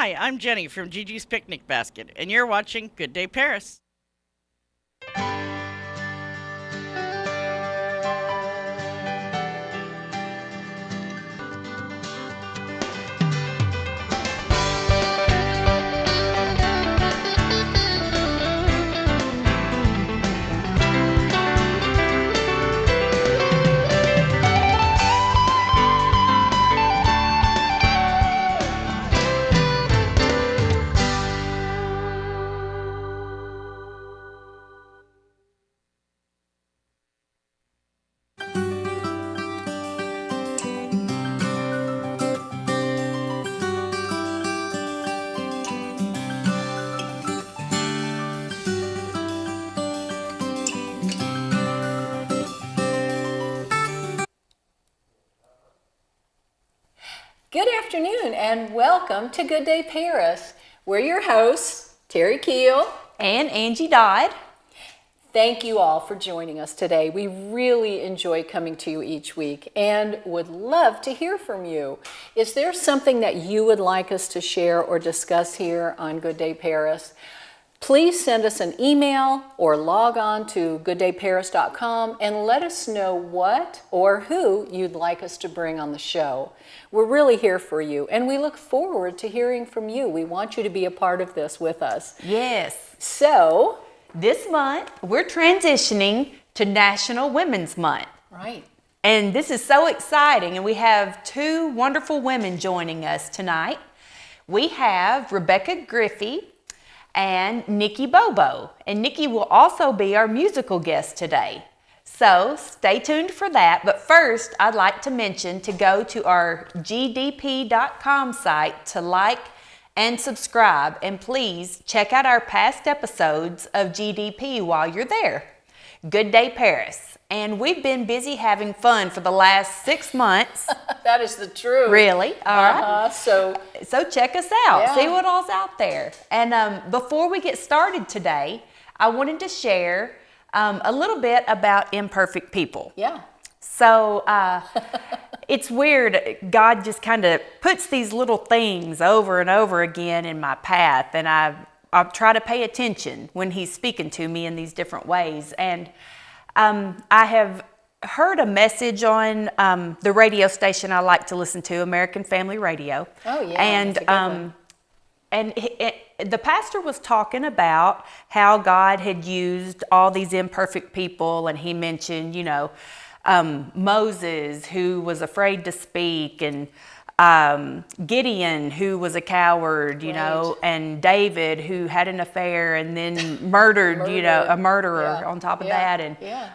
Hi, I'm Jenny from Gigi's Picnic Basket, and you're watching Good Day Paris. Good afternoon and welcome to Good Day Paris. We're your hosts, Terry Keel and Angie Dodd. Thank you all for joining us today. We really enjoy coming to you each week and would love to hear from you. Is there something that you would like us to share or discuss here on Good Day Paris? Please send us an email or log on to gooddayparis.com and let us know what or who you'd like us to bring on the show. We're really here for you, and we look forward to hearing from you. We want you to be a part of this with us. Yes. So, this month, we're transitioning to National Women's Month. Right. And this is so exciting, and we have two wonderful women joining us tonight. We have Rebecca Griffey and Nikki Bobo. And Nikki will also be our musical guest today. So stay tuned for that. But first, I'd like to mention to go to our gdp.com site to like and subscribe. And please check out our past episodes of GDP while you're there. Good Day Paris. And we've been busy having fun for the last 6 months. That is the truth. Really? All right. So check us out. Yeah. See what all's out there. And before we get started today, I wanted to share a little bit about imperfect people. Yeah. So it's weird. God just kind of puts these little things over and over again in my path. And I try to pay attention when he's speaking to me in these different ways. And I have heard a message on the radio station I like to listen to, American Family Radio. Oh yeah, and that's a good one. The pastor was talking about how God had used all these imperfect people, and he mentioned, Moses, who was afraid to speak, and Gideon, who was a coward, Right. and David, who had an affair and then murdered, a murderer Yeah. on top of Yeah.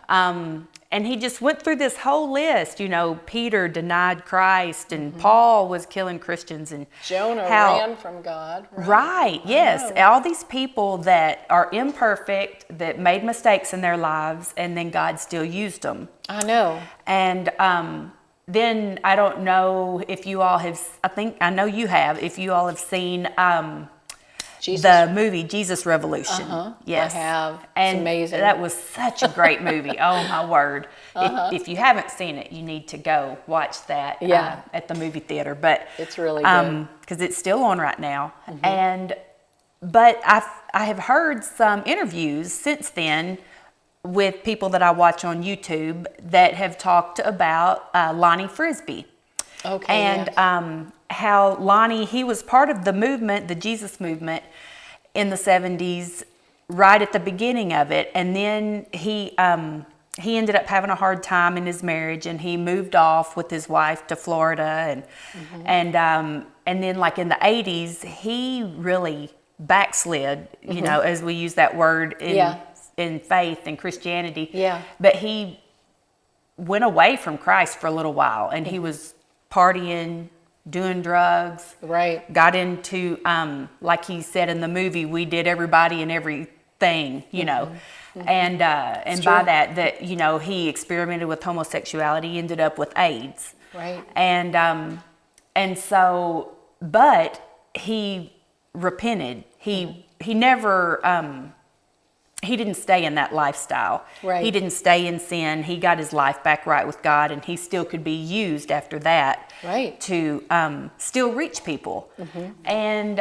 that. And he just went through this whole list. Peter denied Christ, and Paul was killing Christians, and Jonah ran from God. Right, yes. All these people that are imperfect, that made mistakes in their lives, and then God still used them. I know. And then I don't know if you all have, I know you have, if you all have seen the movie Jesus Revolution. Yes. I have. It's and amazing. That was such a great movie. Oh my word. If you haven't seen it, you need to go watch that at the movie theater. But it's really good. Because it's still on right now. But I have heard some interviews since then with people that I watch on YouTube that have talked about Lonnie Frisbee. Okay. And how Lonnie, he was part of the movement, the Jesus movement in the 70s, right at the beginning of it. And then he ended up having a hard time in his marriage, and he moved off with his wife to Florida. And then like in the 80s, he really backslid, as we use that word in faith and Christianity. Yeah. But he went away from Christ for a little while, and he was partying, doing drugs. Right. Got into, like he said in the movie, we did everybody and everything, And by that, he experimented with homosexuality, ended up with AIDS. Right. And so, but he repented. He never he didn't stay in that lifestyle. Right. He didn't stay in sin. He got his life back right with God, and he still could be used after that Right. to still reach people. And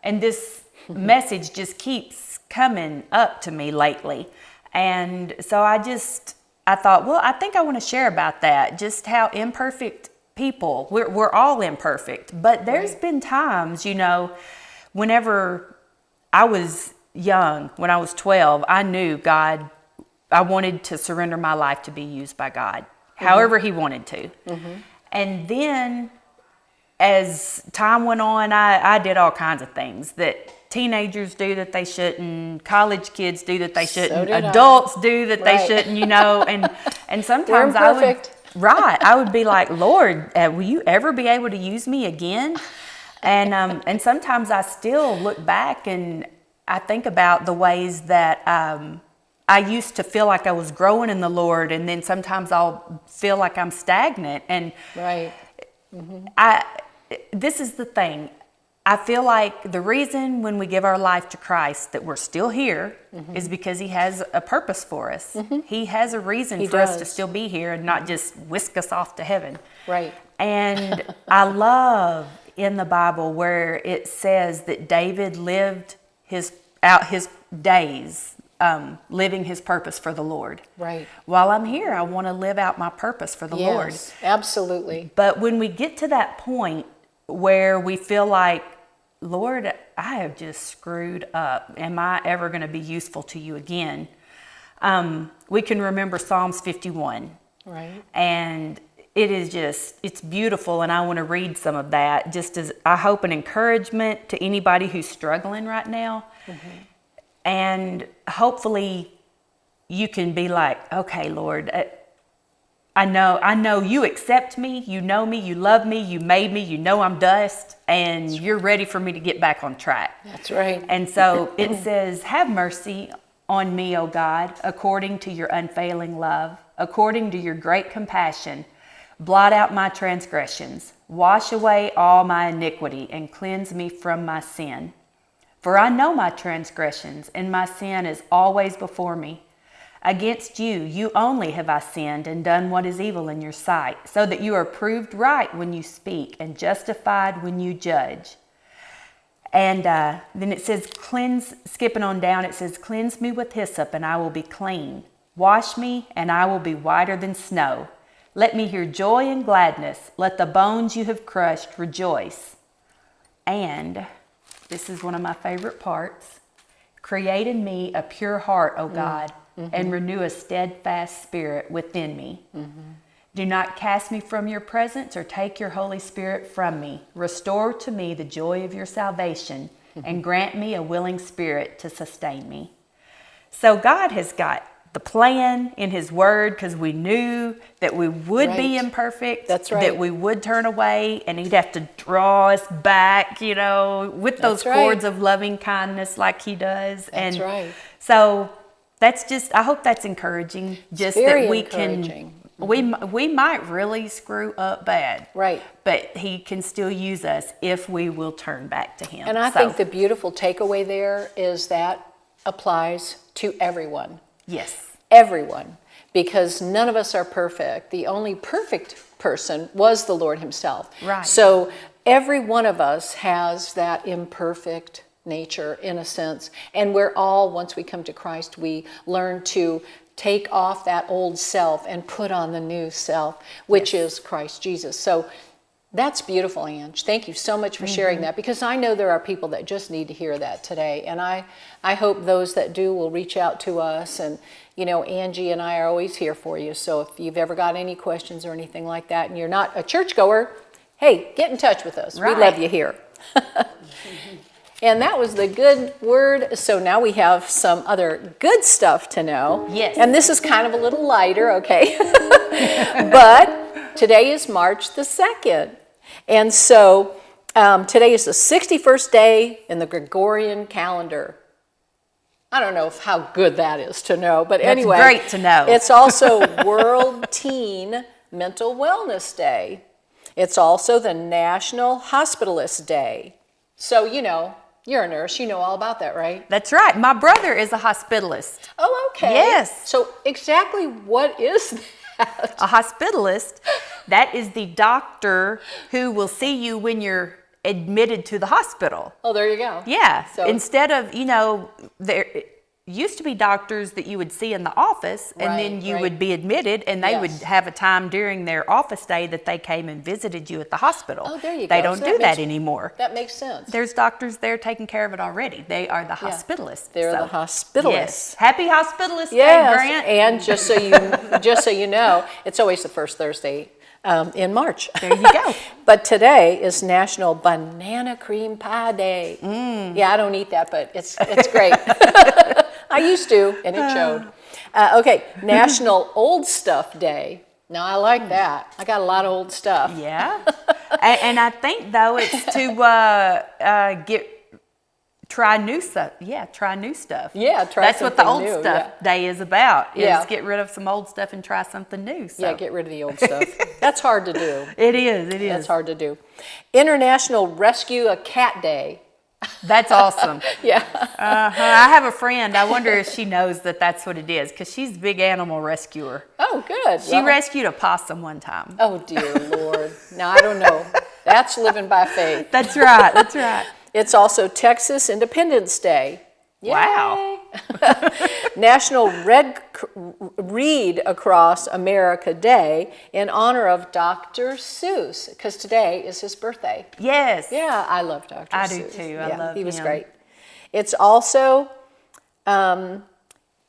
this message just keeps coming up to me lately. And so I thought, well, I think I want to share about that, just how imperfect people, we're all imperfect. But there's been times, whenever I was young, when I was 12, I knew God, I wanted to surrender my life to be used by God, however he wanted to. And then as time went on, I did all kinds of things that teenagers do that they shouldn't, college kids do that they shouldn't, adults do that they shouldn't, and sometimes I would be like, Lord, will you ever be able to use me again? And sometimes I still look back and I think about the ways that I used to feel like I was growing in the Lord, and then sometimes I'll feel like I'm stagnant. And this is the thing. I feel like the reason when we give our life to Christ that we're still here is because he has a purpose for us. He has a reason for us to still be here and not just whisk us off to heaven. Right. And I love in the Bible where it says that David lived out his days living his purpose for the Lord. Right. While I'm here, I want to live out my purpose for the Lord. Yes, absolutely. But when we get to that point where we feel like, Lord, I have just screwed up. Am I ever going to be useful to you again? We can remember Psalms 51. Right. And it's beautiful, and I want to read some of that just as, I hope, an encouragement to anybody who's struggling right now. And hopefully you can be like, okay, Lord, I know you accept me, you know me, you love me, you made me, you know I'm dust, and you're ready for me to get back on track. That's right. And so it says, have mercy on me, O God, according to your unfailing love, according to your great compassion. Blot out my transgressions, wash away all my iniquity, and cleanse me from my sin. For I know my transgressions, and my sin is always before me. Against you only have I sinned and done what is evil in your sight, so that you are proved right when you speak and justified when you judge. And then it says, skipping on down, it says, cleanse me with hyssop and I will be clean. Wash me and I will be whiter than snow. Let me hear joy and gladness. Let the bones you have crushed rejoice. And this is one of my favorite parts. Create in me a pure heart, O God, and renew a steadfast spirit within me. Do not cast me from your presence or take your Holy Spirit from me. Restore to me the joy of your salvation and grant me a willing spirit to sustain me. So God has got the plan in his word, because we knew that we would be imperfect. That's right. That we would turn away, and he'd have to draw us back, with those cords of loving kindness like he does. That's right. So that's just, I hope that's encouraging. Just very that we encouraging. we might really screw up bad. Right. But he can still use us if we will turn back to him. And I think the beautiful takeaway there is that applies to everyone. Yes. Everyone. Because none of us are perfect. The only perfect person was the Lord himself. Right. So every one of us has that imperfect nature, in a sense. And we're all, once we come to Christ, we learn to take off that old self and put on the new self, which is Christ Jesus. So that's beautiful, Ange. Thank you so much for sharing that, because I know there are people that just need to hear that today. And I hope those that do will reach out to us. And, Angie and I are always here for you. So if you've ever got any questions or anything like that, and you're not a churchgoer, hey, get in touch with us. Right. We love you here. And that was the good word. So now we have some other good stuff to know. Yes. And this is kind of a little lighter, okay? But today is March the 2nd. And so today is the 61st day in the Gregorian calendar. I don't know how good that is to know, but anyway. That's great to know. It's also World Teen Mental Wellness Day. It's also the National Hospitalist Day. So, you You're a nurse. You know all about that, right? That's right. My brother is a hospitalist. Oh, okay. Yes. So exactly what is that? A hospitalist, that is the doctor who will see you when you're admitted to the hospital. Oh, there you go. Yeah. So instead of, there used to be doctors that you would see in the office, and then you would be admitted, and they would have a time during their office day that they came and visited you at the hospital. Oh, there you They go. don't do that anymore. That makes sense. There's doctors there taking care of it already. They are the hospitalists. They're the hospitalists. Yes. Happy Hospitalist Day, Yes, Grant. and just so you know, it's always the first Thursday in March. There you go. But today is National Banana Cream Pie Day. Yeah, I don't eat that, but it's great. I used to, and it showed. Okay, National Old Stuff Day. Now, I like that. I got a lot of old stuff. Yeah. and I think, though, it's to try new stuff. Yeah, try new stuff. Yeah, try That's what the something Old new, Stuff Day is about, Yeah. is get rid of some old stuff and try something new. So. Yeah, get rid of the old stuff. That's hard to do. It is. That's hard to do. International Rescue a Cat Day. That's awesome. Yeah. I have a friend. I wonder if she knows that that's what it is, because she's a big animal rescuer. Oh, good. She rescued a possum one time. Oh, dear Lord. Now, I don't know. That's living by faith. That's right. That's right. It's also Texas Independence Day. Yay. Wow. National Read Across America Day in honor of Dr. Seuss, because today is his birthday. Yes. Yeah, I love Dr. I Seuss. do too. I love He was him. great. It's also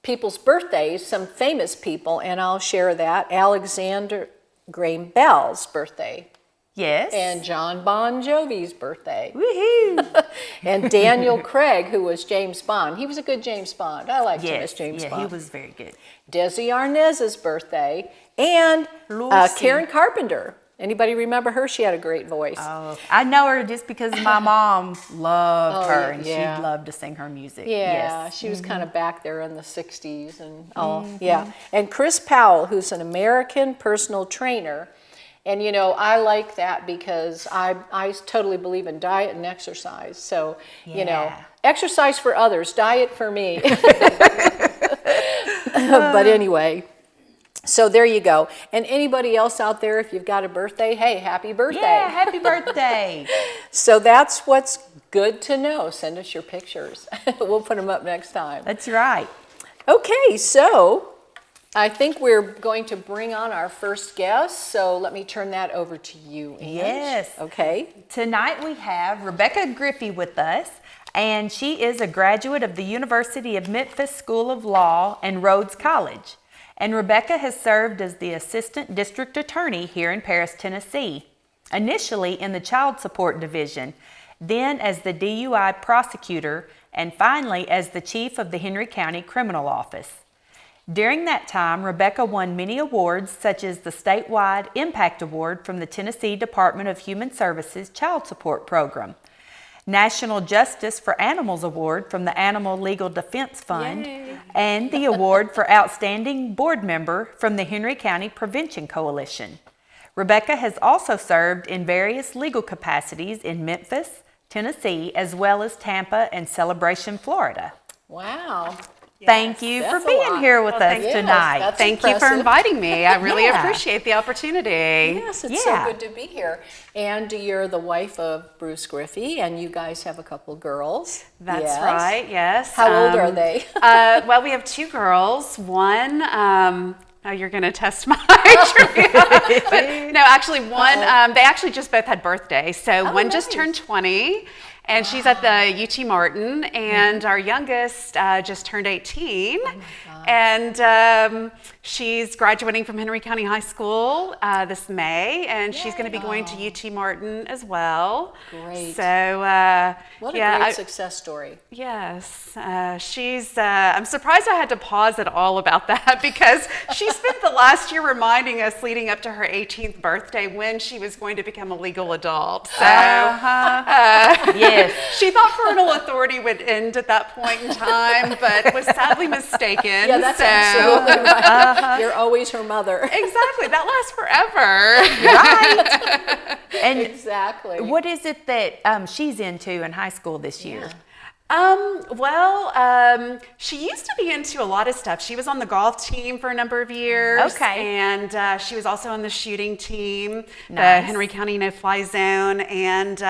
people's birthdays, some famous people, and I'll share that. Alexander Graham Bell's birthday. Yes. And John Bon Jovi's birthday. Woohoo. And Daniel Craig, who was James Bond. He was a good James Bond. I liked him as James Bond. Yeah, he was very good. Desi Arnaz's birthday. And Lucy. Karen Carpenter. Anybody remember her? She had a great voice. Oh, I know her just because my mom loved her, and yeah. she loved to sing her music. Yeah, Yes. she was kind of back there in the 60s and all. Yeah. And Chris Powell, who's an American personal trainer. And, you know, I like that because I totally believe in diet and exercise. So, you know, exercise for others, diet for me. But anyway, so there you go. And anybody else out there, if you've got a birthday, hey, happy birthday. Yeah, happy birthday. So that's what's good to know. Send us your pictures. We'll put them up next time. That's right. Okay, so I think we're going to bring on our first guest, so let me turn that over to you, Ange. Yes. Okay. Tonight we have Rebecca Griffey with us, and she is a graduate of the University of Memphis School of Law and Rhodes College. And Rebecca has served as the Assistant District Attorney here in Paris, Tennessee, initially in the Child Support Division, then as the DUI Prosecutor, and finally as the Chief of the Henry County Criminal Office. During that time, Rebecca won many awards, such as the statewide Impact Award from the Tennessee Department of Human Services Child Support Program, National Justice for Animals Award from the Animal Legal Defense Fund, Yay. and the award for Outstanding Board Member from the Henry County Prevention Coalition. Rebecca has also served in various legal capacities in Memphis, Tennessee, as well as Tampa and Celebration, Florida. Wow. Thank you for That's a being lot. here with us Yes, tonight. that's Thank you for impressive. inviting me. I really Yeah. appreciate the opportunity. Yes, it's Yeah. so good to be here. And you're the wife of Bruce Griffey, and you guys have a couple girls. That's Yes. right, yes. How old are they? Well, we have two girls. One, now you're going to test my trivia. But no, actually one, they actually just both had birthdays. So one just nice. turned 20. And she's at the UT Martin, and our youngest just turned 18. And she's graduating from Henry County High School this May, and she's going to be going to UT Martin as well. Great. So, What a yeah, great success story. yes, she's, I'm surprised I had to pause at all about that because she spent the last year reminding us leading up to her 18th birthday when she was going to become a legal adult. So, Yes. she thought parental authority would end at that point in time, but was sadly mistaken. Yeah, that's so, absolutely right. You're always her mother. Exactly, that lasts forever. Right. And Exactly. what is it that she's into in high school this year? She used to be into a lot of stuff. She was on the golf team for a number of years. Okay. And she was also on the shooting team, the Nice. Henry County No-Fly Zone. And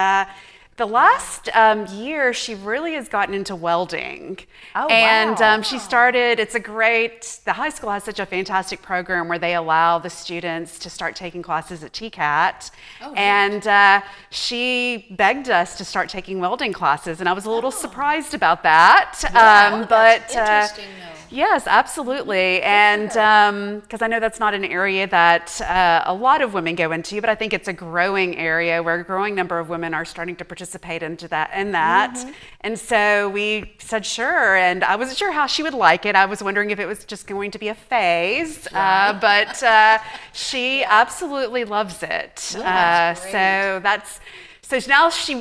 the last year, she really has gotten into welding. Oh, and wow. she started, the high school has such a fantastic program where they allow the students to start taking classes at TCAT. Oh, and she begged us to start taking welding classes, and I was a little surprised about that. Yeah, But that's interesting, though. yes, absolutely. And because I know that's not an area that a lot of women go into, but I think it's a growing area where a growing number of women are starting to participate in that. Mm-hmm. And so we said sure, and I wasn't sure how she would like it. I was wondering if it was just going to be a phase, but she absolutely loves it. Yeah, that's great. So now she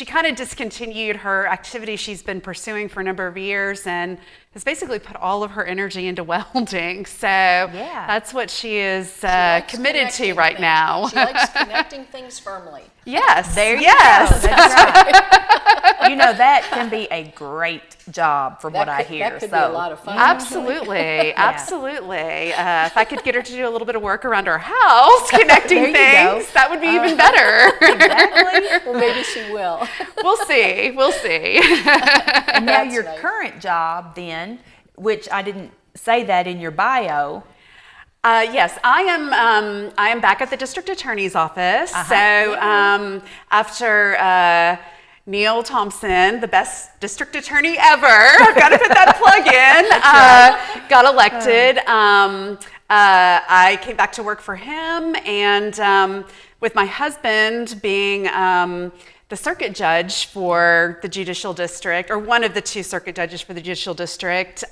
kind of discontinued her activity she's been pursuing for a number of years and has basically put all of her energy into welding. So that's what she is committed to right now. She likes connecting things firmly. Yes. There you yes. go. That's right. You know, that can be a great job from what I hear. That could be a lot of fun. Absolutely, absolutely. If I could get her to do a little bit of work around our house, connecting There you things, that would be even better. Exactly. Well, maybe she will. We'll see. We'll see. And now That's your nice. current job then, which I didn't say that in your bio. Yes, I am back at the district attorney's office. So after Neil Thompson, the best district attorney ever, I've got to put that plug in, got elected. I came back to work for him, and with my husband being the circuit judge for the judicial district, or one of the two circuit judges for the judicial district,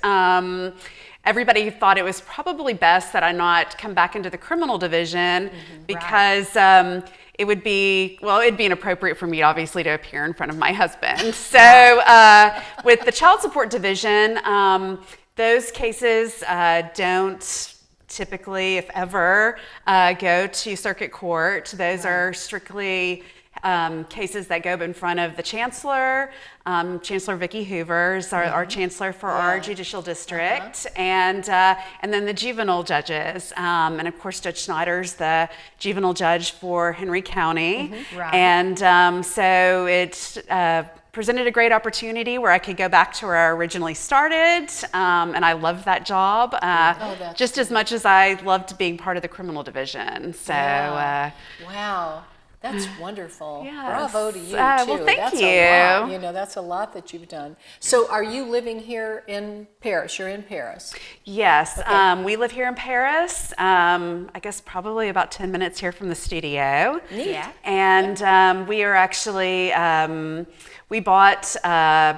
everybody thought it was probably best that I not come back into the criminal division because it would be, it'd be inappropriate for me, obviously, to appear in front of my husband. So with the child support division, those cases don't typically, if ever, go to circuit court. Those are strictly cases that go in front of the chancellor. Chancellor Vicki Hoover is our chancellor for our judicial district, and then the juvenile judges, and of course Judge Snyder's the juvenile judge for Henry County, and so it presented a great opportunity where I could go back to where I originally started, and I loved that job just as much as I loved being part of the criminal division. So wow. That's wonderful. Yes. Bravo to you, too. Well, thank That's you. A lot. You know, that's a lot that you've done. So are you living here in Paris? You're in Paris. Yes, we live here in Paris. I guess probably about 10 minutes here from the studio. Neat. Yeah. And we are actually, we bought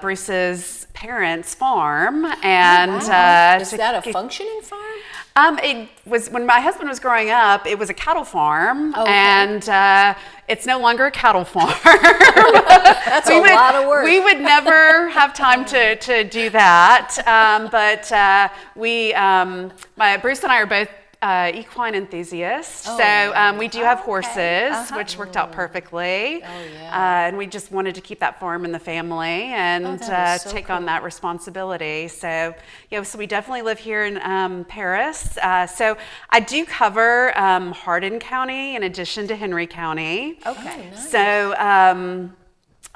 Bruce's parents' farm. And Is that a functioning farm? It was, when my husband was growing up, it was a cattle farm, Okay. and it's no longer a cattle farm. That's a lot of work. We would never have time to do that, but Bruce and I are both equine enthusiasts, so we do have horses, which worked out perfectly. And we just wanted to keep that farm in the family and that is so take cool. on that responsibility. So so we definitely live here in Paris. So I do cover Hardin County in addition to Henry County. Okay. Nice. So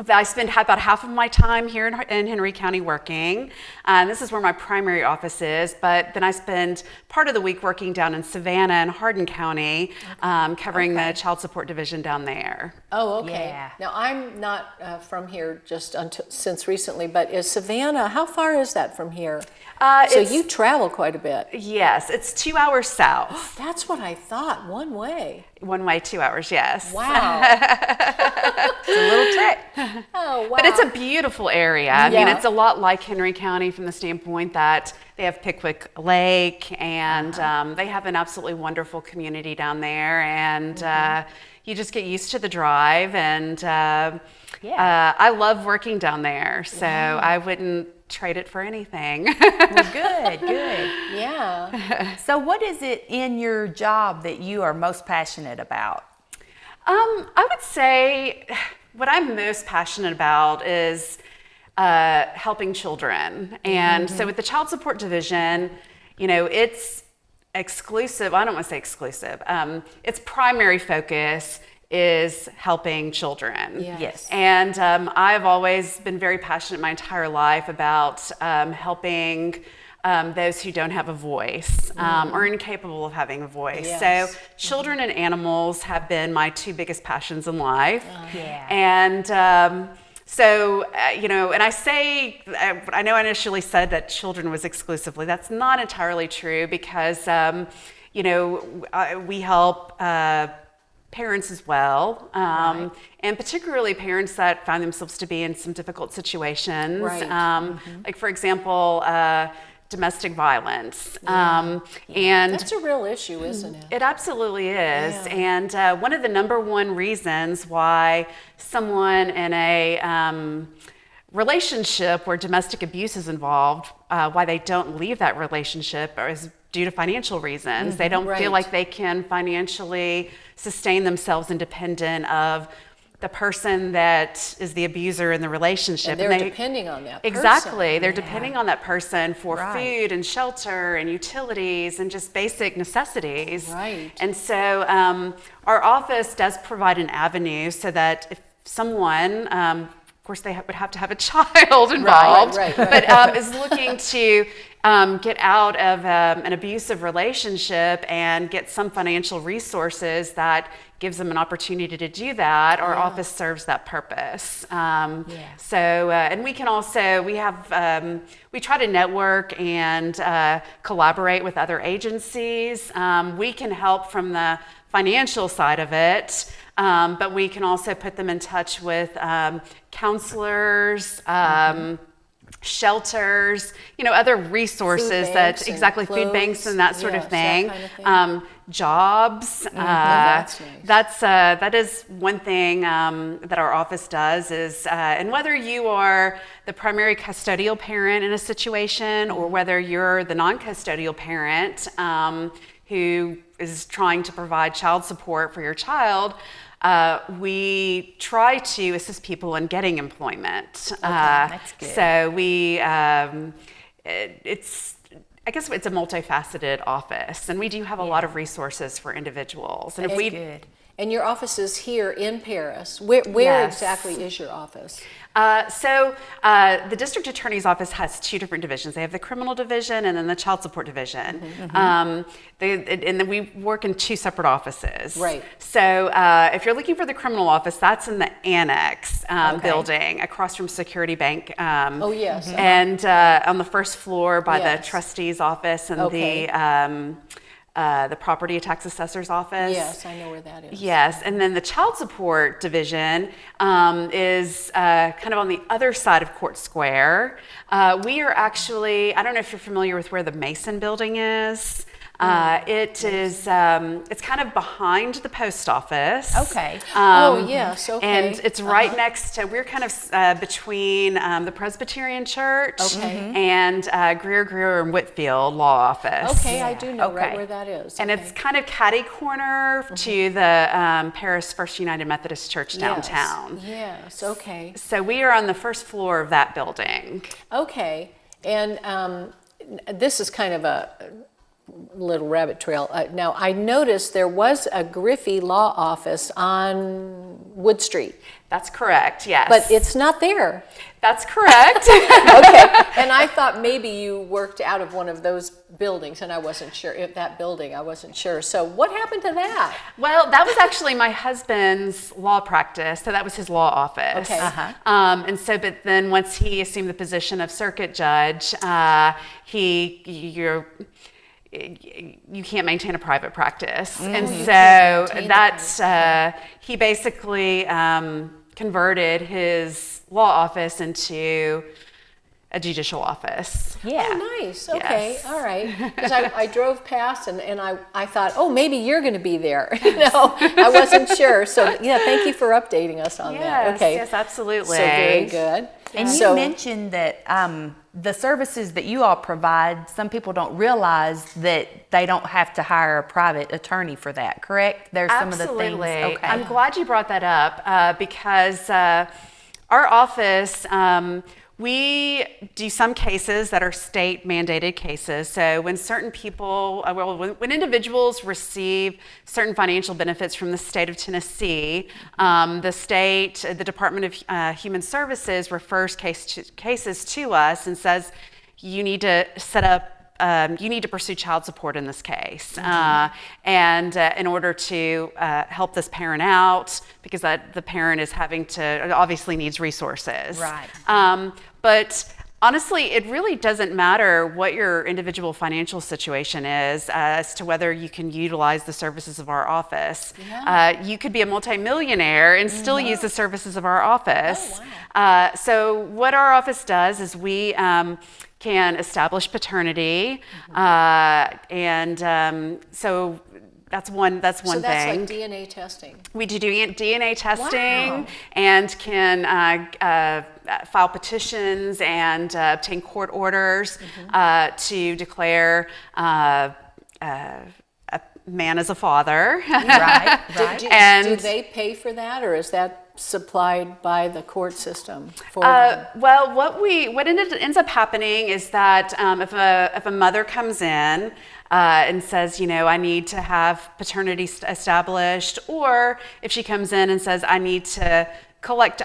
I spend about half of my time here in Henry County working. This is where my primary office is, but then I spend part of the week working down in Savannah and Hardin County, covering the child support division down there. Oh, okay. Yeah. Now, I'm not from here just since recently, but is Savannah, how far is that from here? So you travel quite a bit. Yes, it's 2 hours south. That's what I thought, one way. One way, 2 hours, yes. Wow. It's a little trick. Oh, wow. But it's a beautiful area. I mean, Yeah. it's a lot like Henry County from the standpoint that they have Pickwick Lake, and they have an absolutely wonderful community down there, and you just get used to the drive, and I love working down there, so I wouldn't trade it for anything. Well, good, good. Yeah. So what is it in your job that you are most passionate about? I would say what I'm most passionate about is helping children. And so with the Child Support Division, it's exclusive. I don't want to say exclusive. Its primary focus is helping children. Yes. And I've always been very passionate my entire life about helping those who don't have a voice or incapable of having a voice. Yes. So children and animals have been my two biggest passions in life. Yeah. And so, and I know I initially said that children was exclusively. That's not entirely true because, we help parents as well, and particularly parents that find themselves to be in some difficult situations. Right. Like, for example, domestic violence. And That's a real issue, isn't it? it absolutely is. Yeah. And one of the number one reasons why someone in a relationship where domestic abuse is involved, why they don't leave that relationship is due to financial reasons. They don't feel like they can financially sustain themselves independent of the person that is the abuser in the relationship. And they're depending on that person. Exactly. They're depending on that person for Right. food and shelter and utilities and just basic necessities. Right. And so our office does provide an avenue so that if someone, of course they would have to have a child involved, right. but is looking to get out of an abusive relationship and get some financial resources that gives them an opportunity to do that, our office serves that purpose. So, and we can also, we try to network and collaborate with other agencies. We can help from the financial side of it, but we can also put them in touch with counselors, shelters, other resources food banks and that sort of thing. That kind of thing. Jobs. That's nice. That is one thing that our office does is, and whether you are the primary custodial parent in a situation or whether you're the non-custodial parent who is trying to provide child support for your child, we try to assist people in getting employment. That's good. So I guess it's a multifaceted office, and we do have a lot of resources for individuals. And Good. And your office is here in Paris. Where Yes. exactly is your office? So the district attorney's office has two different divisions. They have the criminal division and then the child support division. And then we work in two separate offices. Right. So if you're looking for the criminal office, that's in the annex building across from Security Bank. Oh, yes. And on the first floor by the Yes. trustee's office and Okay. the property tax assessor's office. Yes, I know where that is. Yes, and then the child support division is kind of on the other side of Court Square. We are actually, I don't know if you're familiar with where the Mason building is. It is, it's kind of behind the post office. Okay. Oh, yes, okay. And it's right next to, we're kind of between the Presbyterian Church and Greer and Whitfield Law Office. Okay, I do know right Okay. where that is. And Okay. it's kind of catty corner to the Paris First United Methodist Church downtown. Yes, okay. So we are on the first floor of that building. Okay, and this is kind of a little rabbit trail. Now, I noticed there was a Griffey law office on Wood Street, That's correct, yes. but it's not there. That's correct. Okay, and I thought maybe you worked out of one of those buildings, and I wasn't sure if that building, I wasn't sure. So what happened to that? Well, that was actually my husband's law practice, so that was his law office. Okay. And so, but then once he assumed the position of circuit judge, you can't maintain a private practice. And You so can't maintain a that's, he basically converted his law office into a judicial office. Yeah. Oh, nice. Okay, Yes. all right. Because I drove past and I thought, oh, maybe you're going to be there. No, I wasn't sure. So, yeah, thank you for updating us on that. Yes, Okay. yes, absolutely. So very good. And you So- mentioned that the services that you all provide, some people don't realize that they don't have to hire a private attorney for that, correct? There's some of the things. Absolutely. Okay. I'm glad you brought that up because our office, We do some cases that are state mandated cases. So when certain people, when individuals receive certain financial benefits from the state of Tennessee, the Department of Human Services refers cases to us and says, you need to set up you need to pursue child support in this case, and in order to help this parent out, because the parent is obviously needs resources. Right. But honestly, it really doesn't matter what your individual financial situation is as to whether you can utilize the services of our office. Yeah. You could be a multimillionaire and still use the services of our office. Oh, wow. So what our office does is we can establish paternity, so that's one thing. So that's like DNA testing. We do DNA testing. Wow. And can file petitions and obtain court orders to declare a man as a father. Right. Do they pay for that, or is that supplied by the court system for them? Well, what ends up happening is that if a mother comes in and says, I need to have paternity established, or if she comes in and says, I need to collect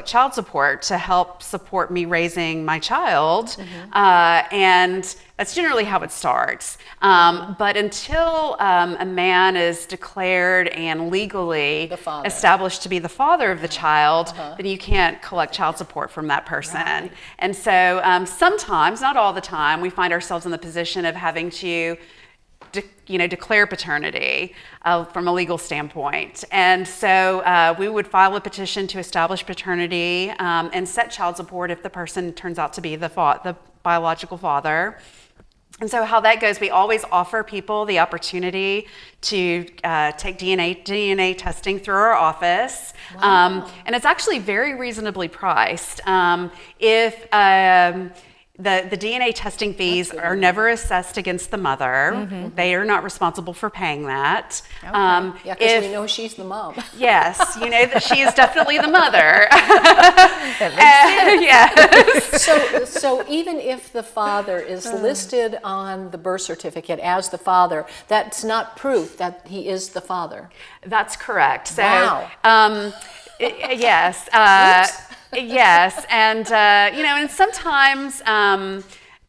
child support to help support me raising my child, and that's generally how it starts. But until a man is declared and legally established to be the father of the child, then you can't collect child support from that person. Right. And so sometimes, not all the time, we find ourselves in the position of having to declare paternity from a legal standpoint. And so we would file a petition to establish paternity and set child support if the person turns out to be the biological father. And so how that goes, we always offer people the opportunity to take DNA testing through our office. Wow. And it's actually very reasonably priced. If the DNA testing fees are never assessed against the mother. They are not responsible for paying that. Okay. Because we know she's the mom. Yes, you know that she is definitely the mother. Yes. So even if the father is listed on the birth certificate as the father, that's not proof that he is the father. That's correct. So, wow. Yes. Yes, and and sometimes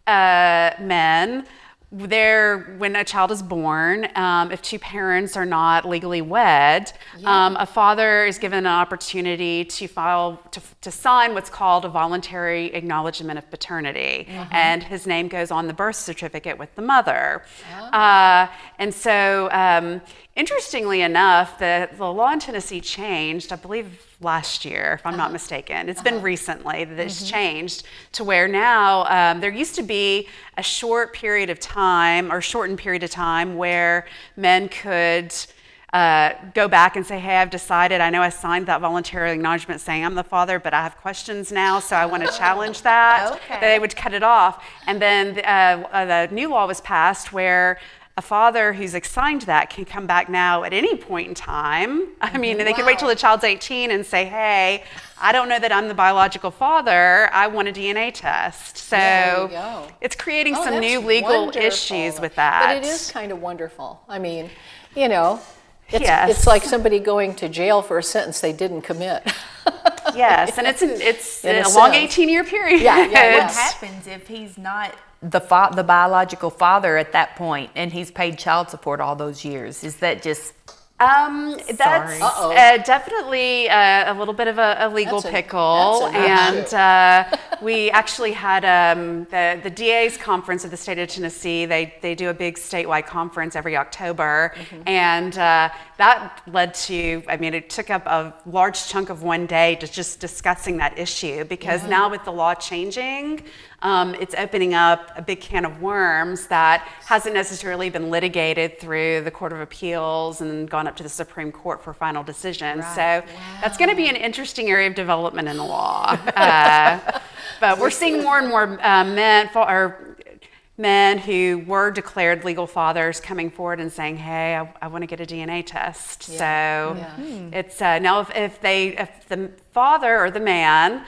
men, when a child is born, if two parents are not legally wed, a father is given an opportunity to sign what's called a voluntary acknowledgement of paternity, and his name goes on the birth certificate with the mother. And so, interestingly enough, the law in Tennessee changed, I believe, last year, if I'm not mistaken. It's been recently that it's changed to where now there used to be a shortened period of time where men could go back and say, hey, I've decided, I know I signed that voluntary acknowledgement saying I'm the father, but I have questions now, so I want to challenge that. Okay. They would cut it off. And then the new law was passed where a father who's assigned that can come back now at any point in time. I mean, they can wait till the child's 18 and say, hey, I don't know that I'm the biological father. I want a DNA test. So it's creating some new legal issues with that. But it is kind of wonderful. I mean, it's like somebody going to jail for a sentence they didn't commit. Yes, and it's a long 18-year period. Yeah. What happens if he's not the biological father at that point, and he's paid child support all those years? Is that just that's definitely a little bit of a legal pickle, and we actually had the DA's conference of the state of Tennessee. They do a big statewide conference every October, and that led to, it took up a large chunk of one day to just discussing that issue, because now with the law changing, it's opening up a big can of worms that hasn't necessarily been litigated through the Court of Appeals and gone up to the Supreme Court for final decisions. So that's going to be an interesting area of development in the law. But we're seeing more and more men men who were declared legal fathers coming forward and saying, hey, I want to get a DNA test. So it's now if the father or the man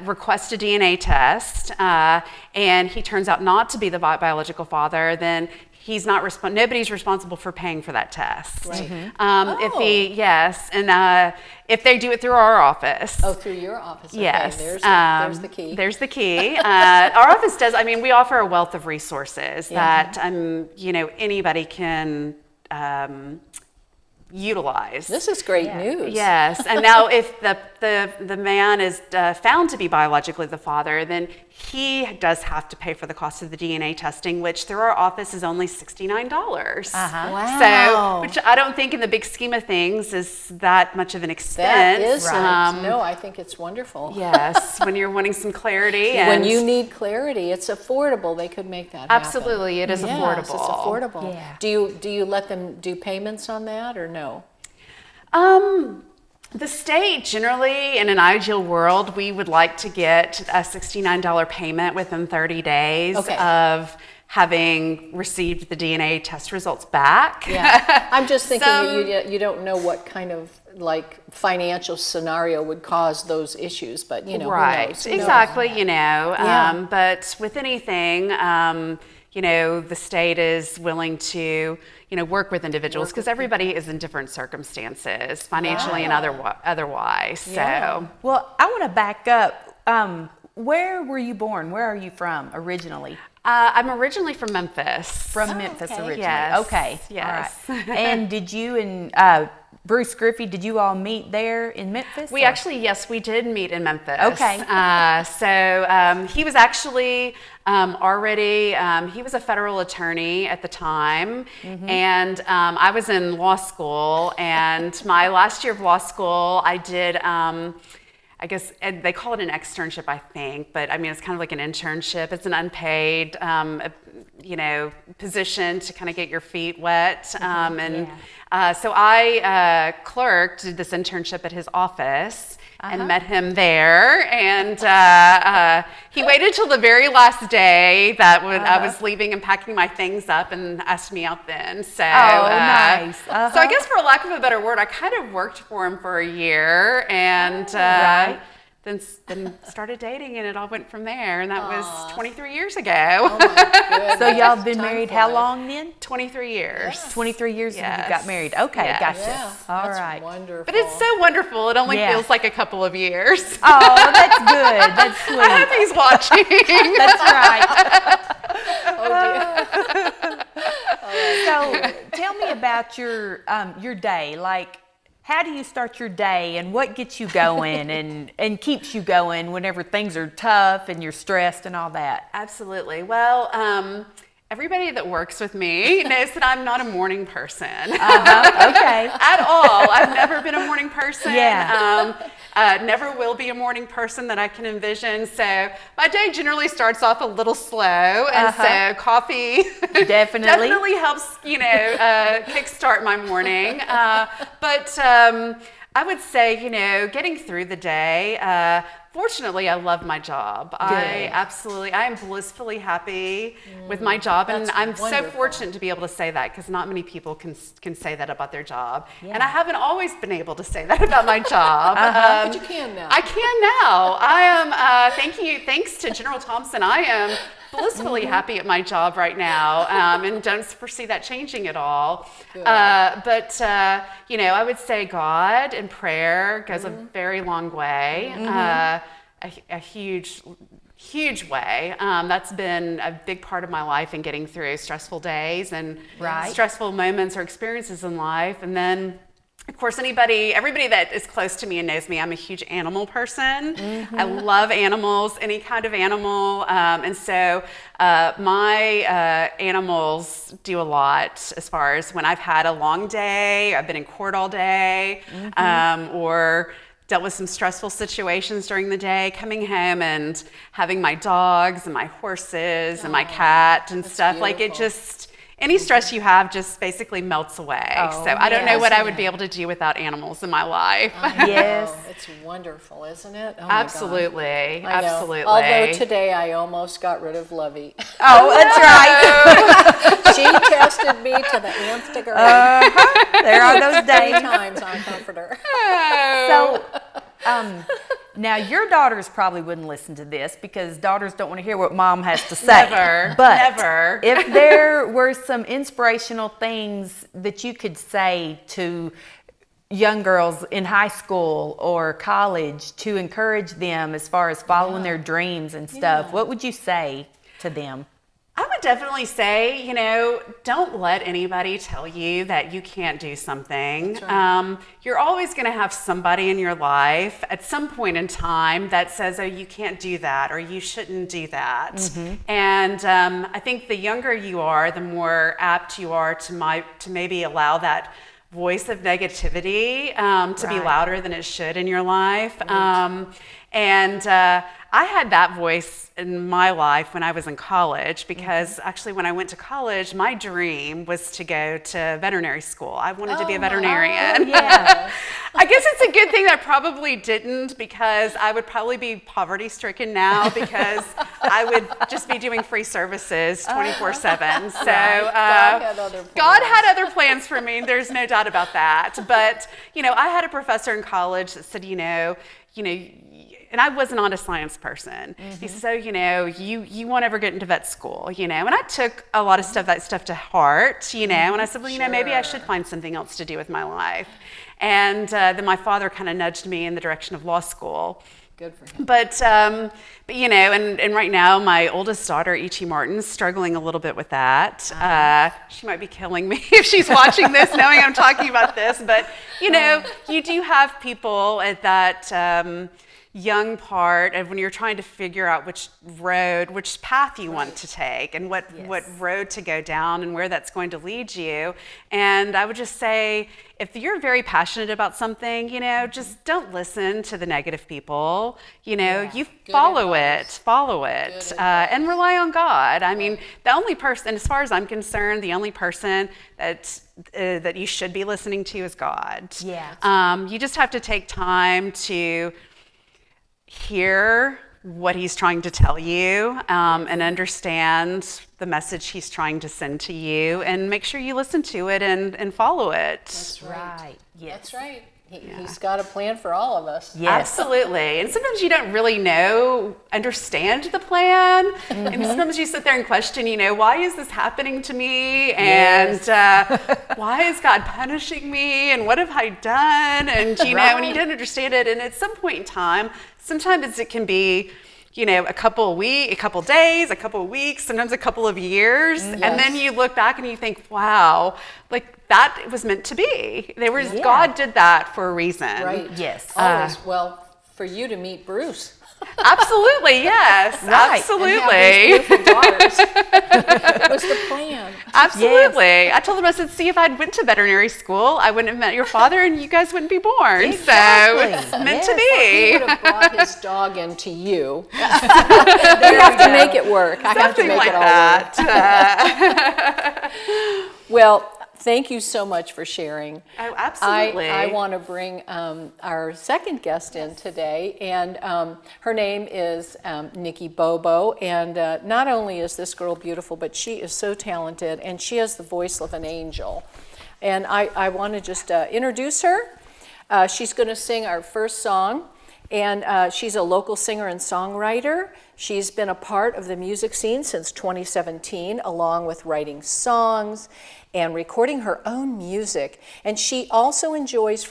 requests a DNA test and he turns out not to be the biological father, then he's not nobody's responsible for paying for that test. Right. If they do it through our office. Oh, through your office. Okay. Yes. There's the key. There's the key. Our office does, we offer a wealth of resources that, anybody can utilize. This is great news. Yes, and now if the man is found to be biologically the father, then he does have to pay for the cost of the DNA testing, which through our office is only $69. Wow. So, which I don't think in the big scheme of things is that much of an expense. That is right. No, I think it's wonderful. Yes, when you're wanting some clarity. When you need clarity, it's affordable. They could make that happen. Absolutely, it is affordable. Yes, it's affordable. Yeah. Do you let them do payments on that or no? The state generally, in an ideal world, we would like to get a $69 payment within 30 days of having received the DNA test results back. Yeah, I'm just thinking you don't know what kind of financial scenario would cause those issues, but right, who knows? Exactly, Yeah. But with anything, the state is willing to work with individuals because everybody is in different circumstances, financially and otherwise. So, well, I want to back up. Where were you born? Where are you from originally? I'm originally from Memphis. From Memphis originally. Yes. Okay. Yes. All right. And did you and Bruce Griffey, did you all meet there in Memphis? We we did meet in Memphis. Okay. So he was actually already, he was a federal attorney at the time, and I was in law school, and my last year of law school, I did, I guess they call it an externship, I think, but it's kind of like an internship. It's an unpaid, position to kind of get your feet wet. So I clerked, did this internship at his office. And met him there, and he waited till the very last day that when I was leaving and packing my things up, and asked me out then. So, nice. So I guess, for lack of a better word, I kind of worked for him for a year, and then started dating, and it all went from there. And that was 23 years ago. Oh my goodness. So y'all have been married how long then? 23 years. 23 years Yes. and you got married. Okay, Yes. gotcha. Yeah, All that's right. wonderful. But it's so wonderful. It only Yeah. feels like a couple of years. Oh, that's good. That's sweet. I hope he's watching. That's right. Oh, dear. So tell me about your day. How do you start your day, and what gets you going and keeps you going whenever things are tough and you're stressed and all that? Absolutely. Well, everybody that works with me knows that I'm not a morning person. Okay. At all. I've never been a morning person. Yeah. Never will be a morning person that I can envision. So my day generally starts off a little slow, and so coffee definitely helps, kickstart my morning. But I would say, getting through the day. Fortunately, I love my job. I am blissfully happy with my job, and That's I'm so wonderful. fortunate to be able to say that, because not many people can say that about their job. And I haven't always been able to say that about my job. But you can now. I can now. I am, thanks to General Thompson, I am blissfully happy at my job right now, and don't foresee that changing at all. But I would say God and prayer goes a very long way, a huge way. That's been a big part of my life in getting through stressful days and stressful moments or experiences in life. And then, of course, everybody that is close to me and knows me, I'm a huge animal person. I love animals, any kind of animal. And so my animals do a lot as far as when I've had a long day, I've been in court all day, or dealt with some stressful situations during the day, coming home and having my dogs and my horses and my cat and stuff. beautiful. any stress you have just basically melts away. Oh, so I don't know what I would isn't be able to do without animals in my life. Yes. It's wonderful, isn't it? Oh my Absolutely, God. I know. absolutely. Although today I almost got rid of Lovey. Oh, that's right. She tested me to the nth degree. There are those Many days. times I comfort her. So, now your daughters probably wouldn't listen to this because daughters don't want to hear what mom has to say. Never, But never. if there were some inspirational things that you could say to young girls in high school or college to encourage them as far as following their dreams and stuff, what would you say to them? I would definitely say, don't let anybody tell you that you can't do something. That's right. You're always going to have somebody in your life at some point in time that says, oh, you can't do that or you shouldn't do that. Mm-hmm. And I think the younger you are, the more apt you are to maybe allow that voice of negativity to be Right. louder than it should in your life. I had that voice in my life when I was in college because actually when I went to college, my dream was to go to veterinary school. I wanted to be a veterinarian. Yeah. I guess it's a good thing that I probably didn't because I would probably be poverty stricken now because I would just be doing free services 24/7. So God had other plans for me. There's no doubt about that. But, I had a professor in college that said, and I was not a science person. He said, so, you won't ever get into vet school, and I took a lot of that stuff to heart, and I said, well, maybe I should find something else to do with my life. And then my father kind of nudged me in the direction of law school. Good for him. But and right now my oldest daughter, E.T. Martin's struggling a little bit with that. She might be killing me if she's watching this, knowing I'm talking about this. But, you do have people at that young part of when you're trying to figure out which path you want to take and what road to go down and where that's going to lead you. And I would just say, if you're very passionate about something, just don't listen to the negative people. You follow it, and rely on God. I mean, the only person, as far as I'm concerned, the only person that you should be listening to is God. Yeah. You just have to take time to hear what he's trying to tell you and understand the message he's trying to send to you and make sure you listen to it and follow it. That's right. Yes. That's right. He's got a plan for all of us. Yes. Absolutely. And sometimes you don't really understand the plan. And sometimes you sit there and question, why is this happening to me? And why is God punishing me? And what have I done? And, and you don't understand it. And at some point in time, sometimes it can be, a couple days, a couple of weeks, sometimes a couple of years. And then you look back and you think, wow, that was meant to be. God did that for a reason. Right. Yes. Always. Well, for you to meet Bruce. Absolutely, yes. Right. Absolutely. And have these beautiful daughters. Was the plan. Absolutely. Yes. I told them, I said, see, if I'd went to veterinary school, I wouldn't have met your father and you guys wouldn't be born. Exactly. So it's meant to He be. would have brought his dog into you. We have to make it work. I have to Something make like it all that. work. Well, thank you so much for sharing. Oh, absolutely. I want to bring our second guest in today, and her name is Nikki Bobo. And not only is this girl beautiful, but she is so talented, and she has the voice of an angel. And I want to just introduce her. She's going to sing our first song, and she's a local singer and songwriter. She's been a part of the music scene since 2017, along with writing songs and recording her own music. And she also enjoys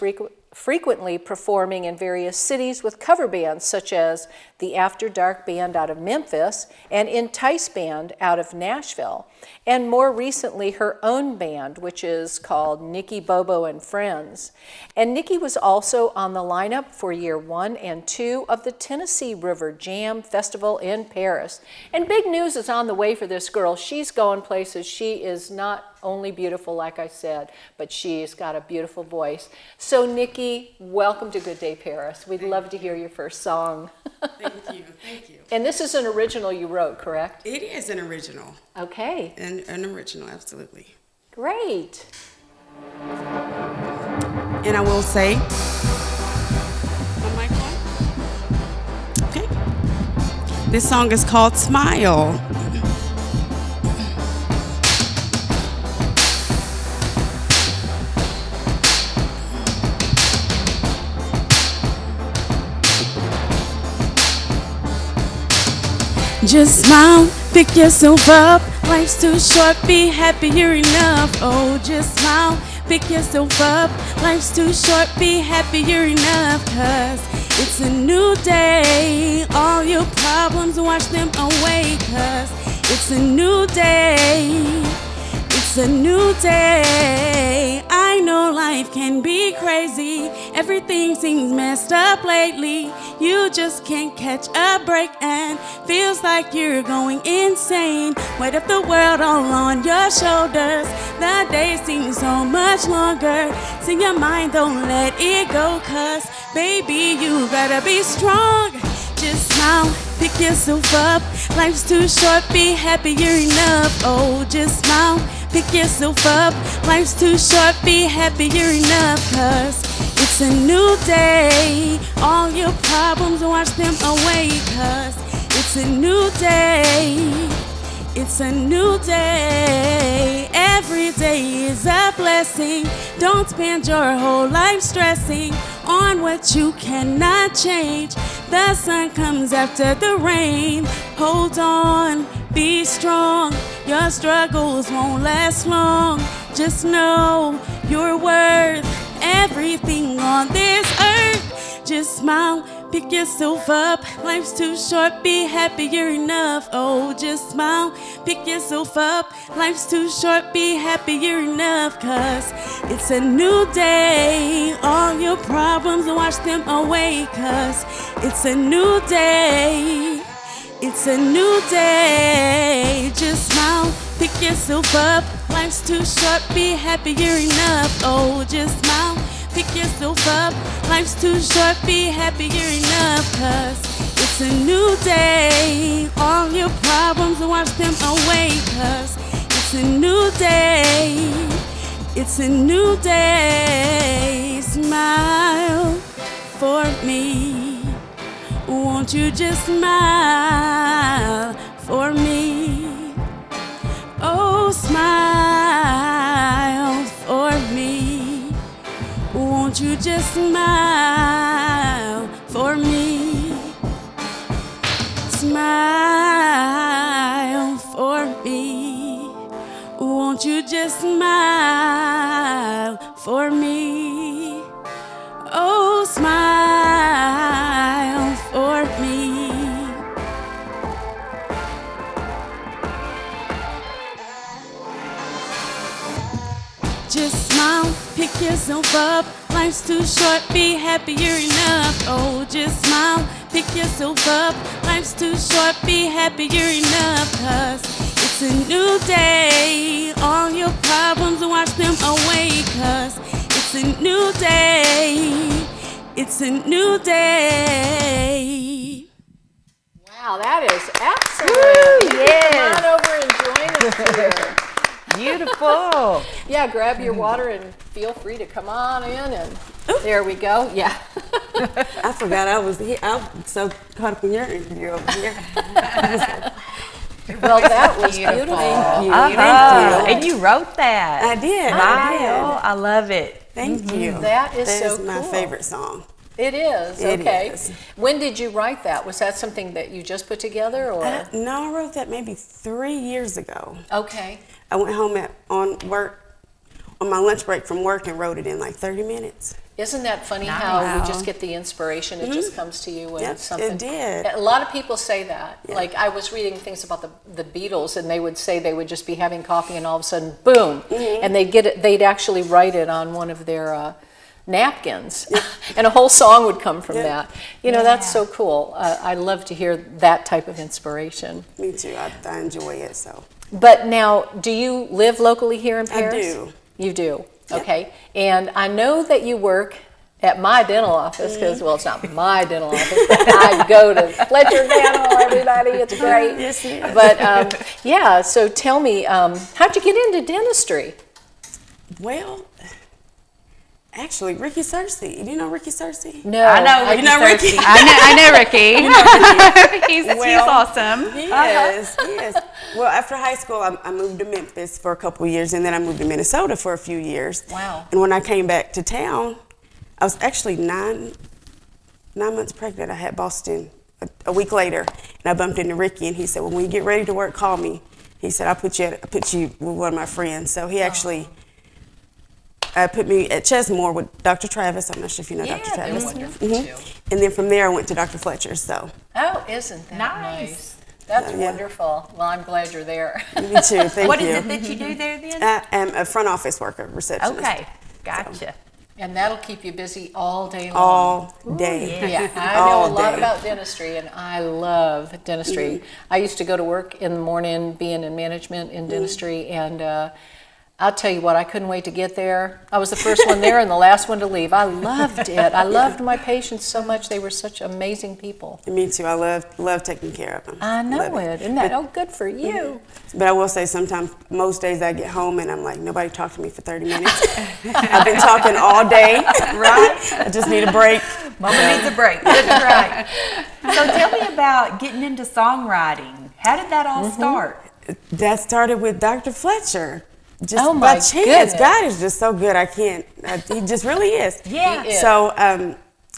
frequently performing in various cities with cover bands such as the After Dark Band out of Memphis and Entice Band out of Nashville. And more recently, her own band, which is called Nikki Bobo and Friends. And Nikki was also on the lineup for year 1 and 2 of the Tennessee River Jam Festival in Paris. And big news is on the way for this girl. She's going places she is not only beautiful, like I said, but she's got a beautiful voice. So Nikki, welcome to Good Day Paris. We'd love to hear your first song. Thank you, thank you. And this is an original you wrote, correct? It is an original. Okay. An original, absolutely. Great. And I will say, my mic on? Okay. This song is called Smile. Just smile, pick yourself up. Life's too short, be happy you're enough. Oh, just smile, pick yourself up. Life's too short, be happy you're enough. 'Cause it's a new day. All your problems, wash them away. 'Cause it's a new day. It's a new day. I know life can be crazy. Everything seems messed up lately. You just can't catch a break and feels like you're going insane. Weight of the world all on your shoulders. The day seems so much longer. Sing your mind, don't let it go. 'Cause baby, you gotta be strong. Just smile, pick yourself up. Life's too short, be happy you're enough. Oh, just smile, pick yourself up. Life's too short, be happy you're enough. 'Cause it's a new day. All your problems, wash them away. 'Cause it's a new day. It's a new day. Every day is a blessing. Don't spend your whole life stressing on what you cannot change. The sun comes after the rain. Hold on, be strong. Your struggles won't last long. Just know you're worth everything on this earth. Just smile, pick yourself up. Life's too short, be happy you're enough. Oh, just smile, pick yourself up. Life's too short, be happy you're enough. 'Cause it's a new day. All your problems, wash them away. 'Cause it's a new day. It's a new day. Just smile, pick yourself up. Life's too short, be happy you're enough. Oh, just smile, pick yourself up. Life's too short, be happy you're enough. 'Cause it's a new day. All your problems, wash them away. 'Cause it's a new day. It's a new day. Smile for me. Won't you just smile for me? Oh, smile for me. Won't you just smile for me? Smile for me. Won't you just smile for me? Oh, smile for me. Just smile, pick yourself up. Life's too short, be happy you're enough. Oh, just smile, pick yourself up. Life's too short, be happy you're enough. 'Cause it's a new day. All your problems, wash them away. 'Cause it's a new day. It's a new day. Wow, that is excellent. You yes. Come on over and join us here. Beautiful. Yeah, grab your water and feel free to come on in. And there we go. Yeah. I forgot I was here. I'm so caught up in your interview over here. Well, that was beautiful. Thank you. Uh-huh. Thank you. And you wrote that. I did. Wow, I love it. Thank you. That is so my cool. favorite song. It is. It Okay. is. When did you write that? Was that something that you just put together, or? No, I wrote that maybe 3 years ago. Okay. I went home on my lunch break from work and wrote it in like 30 minutes. Isn't that funny Nice. how we Wow. just get the inspiration? It just comes to you when Yep, it's something. it did. A lot of people say that. Yeah. Like I was reading things about the Beatles, and they would say they would just be having coffee, and all of a sudden, boom, and they'd get it. They'd actually write it on one of their napkins, and a whole song would come from that. You know, that's so cool. I love to hear that type of inspiration. Me too. I enjoy it. So But now, do you live locally here in Paris? I do. You do, okay. And I know that you work at my dental office, because, well, it's not my dental office, but I go to Fletcher Dental, everybody, it's great. Yes, it is. But, yeah, so tell me, how'd you get into dentistry? Well, actually, Ricky Cersei. Do you know Ricky Cersei? No. I know Ricky. You know Ricky? I know Ricky. He's awesome. Yes, yes. Well, after high school, I moved to Memphis for a couple of years, and then I moved to Minnesota for a few years. Wow. And when I came back to town, I was actually nine months pregnant. I had Boston a week later, and I bumped into Ricky, and he said, "Well, when you get ready to work, call me." He said, "I put you with one of my friends." So he actually put me at Chesmore with Dr. Travis. I'm not sure if you know Dr. they're Travis. wonderful too. And then from there, I went to Dr. Fletcher. So Oh, isn't that nice? That's wonderful. Well, I'm glad you're there. me too. Thank you. What is it that you do there then? I am a front office worker, receptionist. Okay, gotcha. And that'll keep you busy all day long. All day. Yeah, I know a lot about dentistry, and I love dentistry. I used to go to work in the morning, being in management in dentistry, and I'll tell you what, I couldn't wait to get there. I was the first one there and the last one to leave. I loved it. I loved my patients so much. They were such amazing people. Me too. I love taking care of them. I know Love it. Isn't that good for you? But I will say sometimes, most days I get home and I'm like, nobody talked to me for 30 minutes. I've been talking all day. Right? I just need a break. Mama needs a break. That's right. So tell me about getting into songwriting. How did that all start? That started with Dr. Fletcher. Just Oh, by my chance. goodness. God is just so good. He just really is. Yeah. He is. So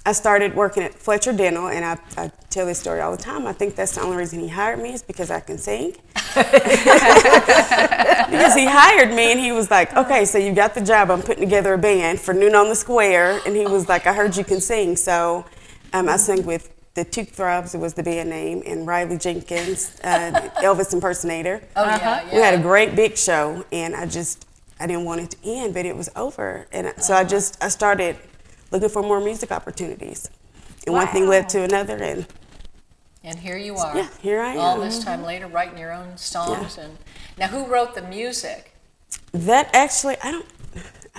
I started working at Fletcher Dental, and I tell this story all the time. I think that's the only reason he hired me is because I can sing. Because he hired me, and he was like, "Okay, so you got the job. I'm putting together a band for Noon on the Square." And he was like, "I heard you can sing." So I sang with the Toot Throbs, it was the band name, and Riley Jenkins, Elvis impersonator. Oh, yeah. We had a great big show, and I didn't want it to end, but it was over. And so I started looking for more music opportunities. And one thing led to another, And here you are. yeah, here I am. All this time later, writing your own songs. And now, who wrote the music? That actually,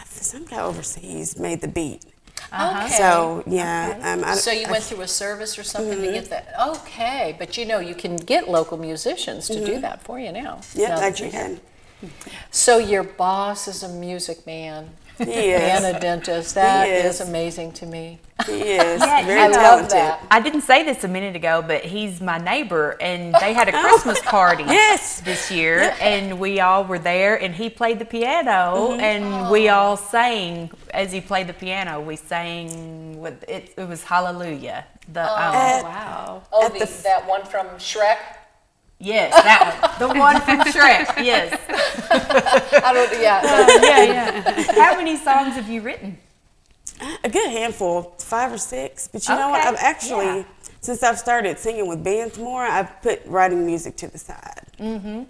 some guy overseas made the beat. Okay. So, yeah. So you went through a service or something to get that? Okay, but you can get local musicians to do that for you now. Yeah, now that actually you're here. can. So your boss is a music man He is. and a dentist. That He is is. amazing to me. He is. Yeah, Very I love talented. that. I didn't say this a minute ago, but he's my neighbor, and they had a Christmas party this year, and we all were there, and he played the piano, and we all sang as he played the piano. We sang with it was Hallelujah. Wow. Oh, that one from Shrek? Yes, that one, the one from Shrek. Yes. Yeah. How many songs have you written? A good handful, 5 or 6. But you know what? I've actually, since I've started singing with bands more, I've put writing music to the side. And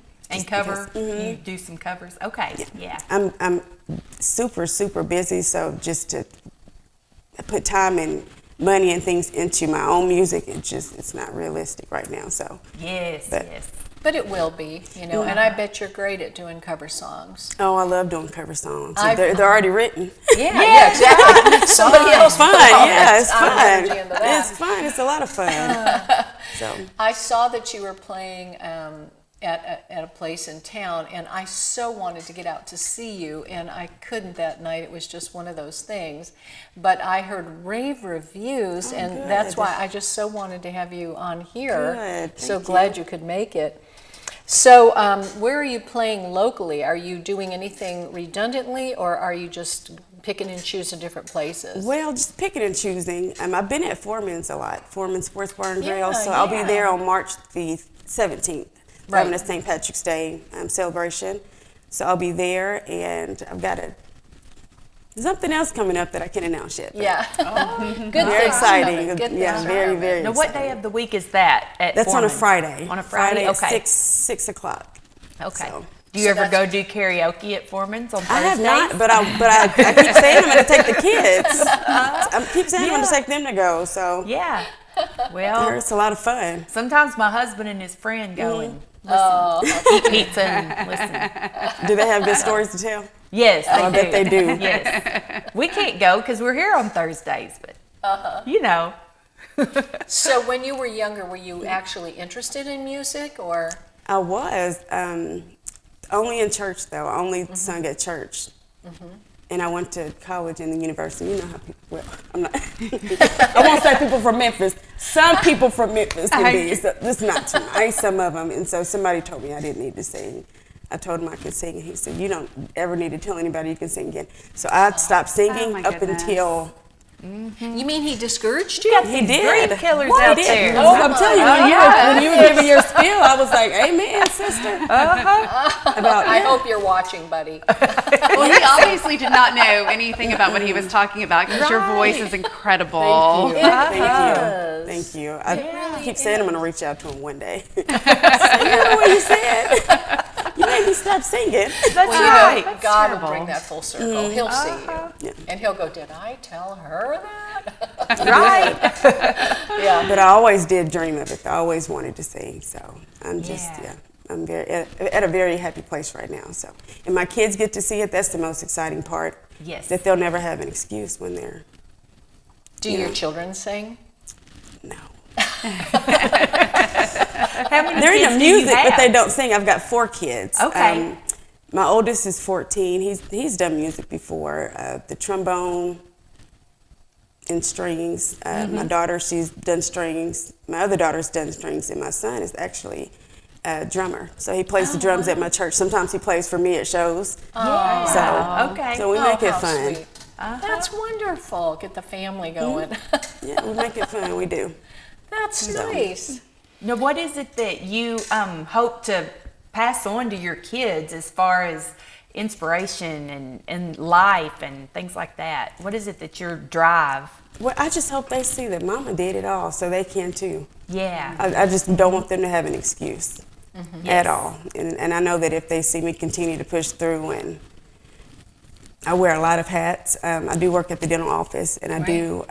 cover? You do some covers? Okay, yeah. I'm super, super busy, so just to put time and money and things into my own music, it's not realistic right now. So Yes. But it will be, and I bet you're great at doing cover songs. Oh, I love doing cover songs. They're already written. Yeah, exactly. Somebody else. Fun, yeah, it's I'm fun. energy into that. It's fun. It's a lot of fun. So I saw that you were playing at a place in town, and I so wanted to get out to see you, and I couldn't that night. It was just one of those things. But I heard rave reviews, and good. that's why I just so wanted to have you on here. Good, So thank glad you could make it. So where are you playing locally? Are you doing anything redundantly, or are you just picking and choosing different places? Well, just picking and choosing. I've been at Foreman's a lot, Foreman's Sports Bar and Grill, Yeah, so I'll be yeah. there on March the 17th. We're having a St. Patrick's Day celebration, so I'll be there, and I've got something else coming up that I can't announce yet. Yeah. Good Very things exciting. coming. Good Yeah, things very, coming. very Now, exciting. what day of the week is that at That's on a Foreman's? Friday. On a Friday? at Okay. 6 o'clock. Okay. So. Do you ever go do karaoke at Foreman's on Thursdays? I have not, but I keep saying I'm going to take the kids. I keep saying I'm going to take them to go. So Yeah. Well, it's a lot of fun. sometimes my husband and his friend go and eat pizza and listen. Do they have good stories to tell? Yes, I bet they do. Yes. We can't go because we're here on Thursdays, but you know. So when you were younger, were you actually interested in music, or? I was only in church though. I only sung at church, and I went to college and the university. You know how people. Well, I'm not. I won't say people from Memphis. Some people from Memphis can be. It's not too nice. Some of them, and so somebody told me I didn't need to sing. I told him I could sing, and he said, "You don't ever need to tell anybody you can sing again." So I stopped singing up until. You mean he discouraged you? He did. Dream killers out there. Oh, I'm telling you, when you were giving your spiel, I was like, "Amen, sister." I hope you're watching, buddy. Well, he obviously did not know anything about what he was talking about because your voice is incredible. Thank you. I keep saying I'm going to reach out to him one day. Say, you know what you said? You made me stop singing. That's right. God will bring that full circle. He'll see you. And he'll go, did I tell her that? Right. Yeah. But I always did dream of it. I always wanted to sing. So I'm just, I'm very at a very happy place right now. So, and my kids get to see it. That's the most exciting part. Yes. That they'll never have an excuse when they're. Do your children sing? No. How many They're kids into do you music, but have? they don't sing. I've got 4 kids. Okay. My oldest is 14. He's done music before. The trombone and strings. My daughter, she's done strings. My other daughter's done strings, and my son is actually a drummer. So he plays the drums at my church. Sometimes he plays for me at shows. So we make it fun. Sweet. That's wonderful. Get the family going. Yeah, we make it fun. We do. That's nice. Now, what is it that you hope to pass on to your kids as far as inspiration and life and things like that? What is it that your drive? Well, I just hope they see that Mama did it all, so they can too. Yeah. I just don't want them to have an excuse at all. And I know that if they see me continue to push through, and I wear a lot of hats. I do work at the dental office, and I do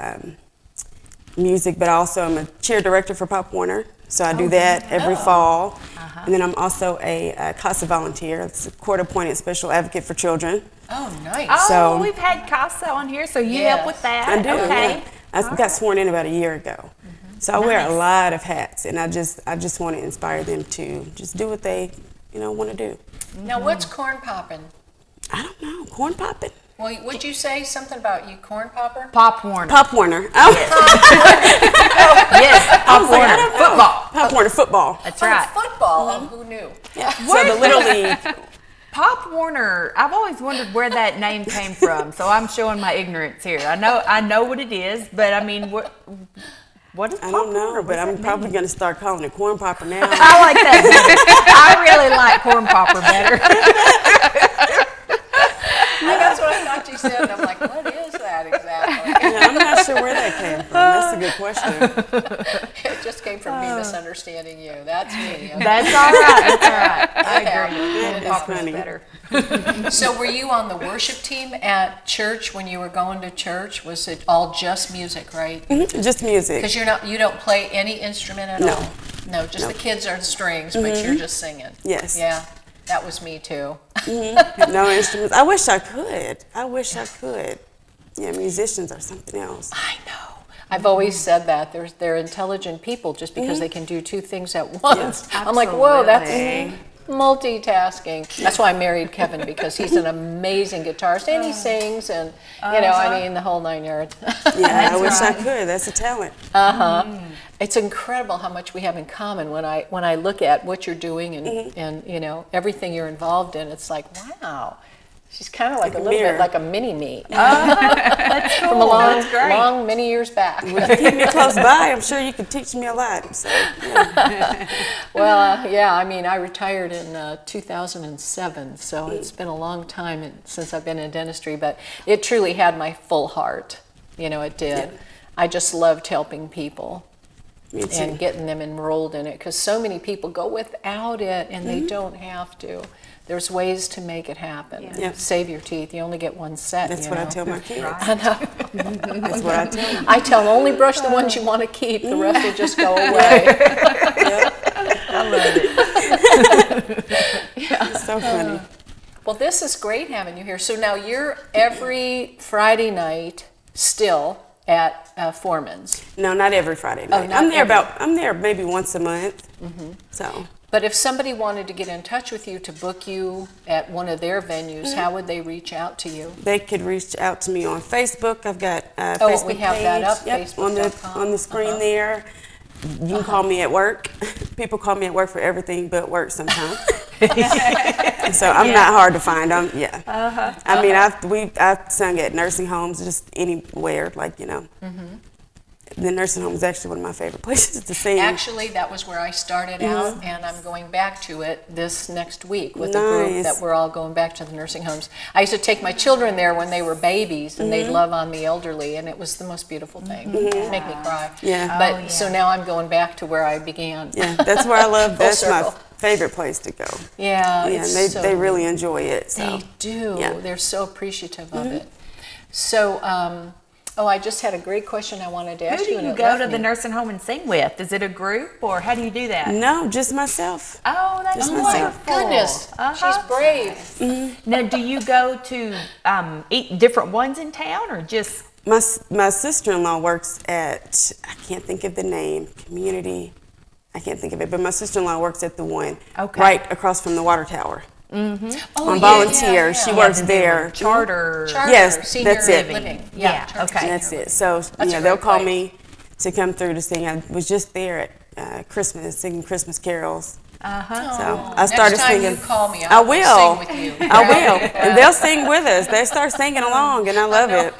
music, but also I'm a cheer director for Pop Warner. So I do that every fall. And then I'm also a CASA volunteer. It's a court-appointed special advocate for children. Oh, nice. Oh, So- we've had CASA on here, so you help with that. I do. Okay. Yeah. I got sworn in about a year ago. So I wear a lot of hats, and I just want to inspire them to just do what they, want to do. Now, what's corn popping? I don't know, corn popping. Well, would you say something about you corn popper? Pop Warner. Pop Warner. Oh, Yes, Pop Warner. Football. Pop Warner football. That's right. Football. Oh, who knew? Yeah. So the Little League. Pop Warner, I've always wondered where that name came from, so I'm showing my ignorance here. I know what it is, but I mean, what is Pop I don't know, Warner? but I'm probably going to start calling it corn popper now. I like that better. I really like corn popper better. That's what I thought you said. And I'm like, what is that exactly? Yeah, I'm not sure where that came from. That's a good question. It just came from me misunderstanding you. That's me. Okay. That's all right. That's all right. I agree. Yeah. Corn It's popper's funny. better. So were you on the worship team at church when you were going to church? Was it all just music, right? Just music. Because you don't play any instrument at No. all? No, just the kids are the strings, but you're just singing. Yes. Yeah, that was me too. No instruments. I wish I could. Yeah, musicians are something else. I know. I've always said that. They're intelligent people just because they can do 2 things at once. I'm like, whoa, that's multitasking. That's why I married Kevin, because he's an amazing guitarist and he sings and, the whole 9 yards. Yeah, I wish I could. That's a talent. It's incredible how much we have in common when I look at what you're doing and everything you're involved in. It's like, wow, she's kind of like a little mirror. bit like a mini me That's cool. from a That's long many years back. Keep me close by. I'm sure you could teach me a lot. So, yeah. Well, I retired in 2007, so it's been a long time since I've been in dentistry, but it truly had my full heart. It did. Yeah. I just loved helping people. Me too. And getting them enrolled in it, because so many people go without it and they don't have to. There's ways to make it happen. Yeah. Save your teeth. You only get one set. That's what I tell my kids. I know. That's what I tell them. I tell them, only brush the ones you want to keep. The rest will just go away. Yeah. I love it. It's so funny. Well, this is great having you here. So now you're every Friday night still at Foreman's. No, not every Friday night. not every- I'm there maybe once a month. So But if somebody wanted to get in touch with you to book you at one of their venues, how would they reach out to you? they could reach out to me on Facebook. I've got a Oh, Facebook we have page. that up, on the facebook.com. on the screen there. You can call me at work. People call me at work for everything but work sometimes. So I'm not hard to find. I mean, I've sung at nursing homes, just anywhere, like, you know. The nursing home is actually one of my favorite places to sing. Actually, that was where I started out, and I'm going back to it this next week with a group Nice. that we're all going back to the nursing homes. I used to take my children there when they were babies, and they'd love on the elderly, and it was the most beautiful thing. It'd make me cry. Yeah. But so now I'm going back to where I began. Yeah, that's where I love. Full That's my circle. favorite place to go. Yeah, Yeah, it's and so they really enjoy it. So They do. Yeah. They're so appreciative of it. So, I just had a great question I wanted to ask Who do you. and you it go left to the me. nursing home and sing with? Is it a group, or how do you do that? no, just myself. Oh, that's Just Oh myself. my goodness, she's brave. Now, do you go to eat different ones in town, or just? My sister-in-law works at, I can't think of the name, community. I can't think of it, but my sister-in-law works at the one right across from the water tower. Oh, On volunteer, she works there. Charter. Yes, senior that's it. living. Yeah, charter okay. senior That's living. it. So a they'll great call place. me to come through to sing. I was just there at Christmas, singing Christmas carols. So I started Next time singing. you call me, I will. sing with you. I will, and they'll sing with us. They start singing along, and I love it.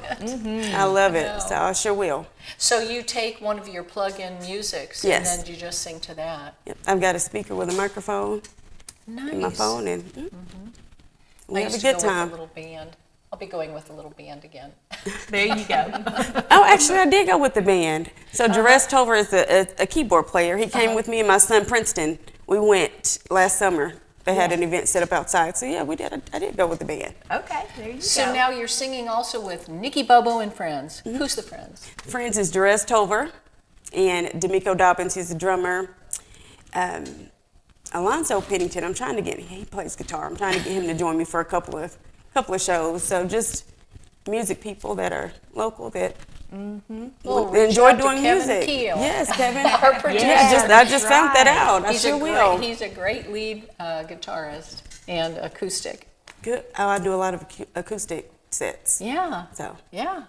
I love it. So I sure will. So you take one of your plug-in musics Yes. and then you just sing to that. Yep. I've got a speaker with a microphone Nice. in my phone, and we I have a used to good go with time. a little band. I'll be going with a little band again. There you go. Oh, actually, I did go with the band. So Jerez Tover is a keyboard player. He came with me and my son Princeton. We went last summer. They had an event set up outside. So yeah, we did. I did go with the band. Okay, there you So go. now you're singing also with Nikki Bobo and friends. Who's the friends? Friends is Jerez Tover and D'Amico Dobbins. He's a drummer. Alonzo Pennington. I'm trying to get. He plays guitar. I'm trying to get him to join me for a couple of shows. So just music people that are local that We'll they enjoy reach out to doing Kevin music. Keel. Yes, Kevin. Our producer. I just found that out. I He's sure will. He's a great lead guitarist and acoustic. Good. Oh, I do a lot of acoustic sets. Yeah. So Yeah.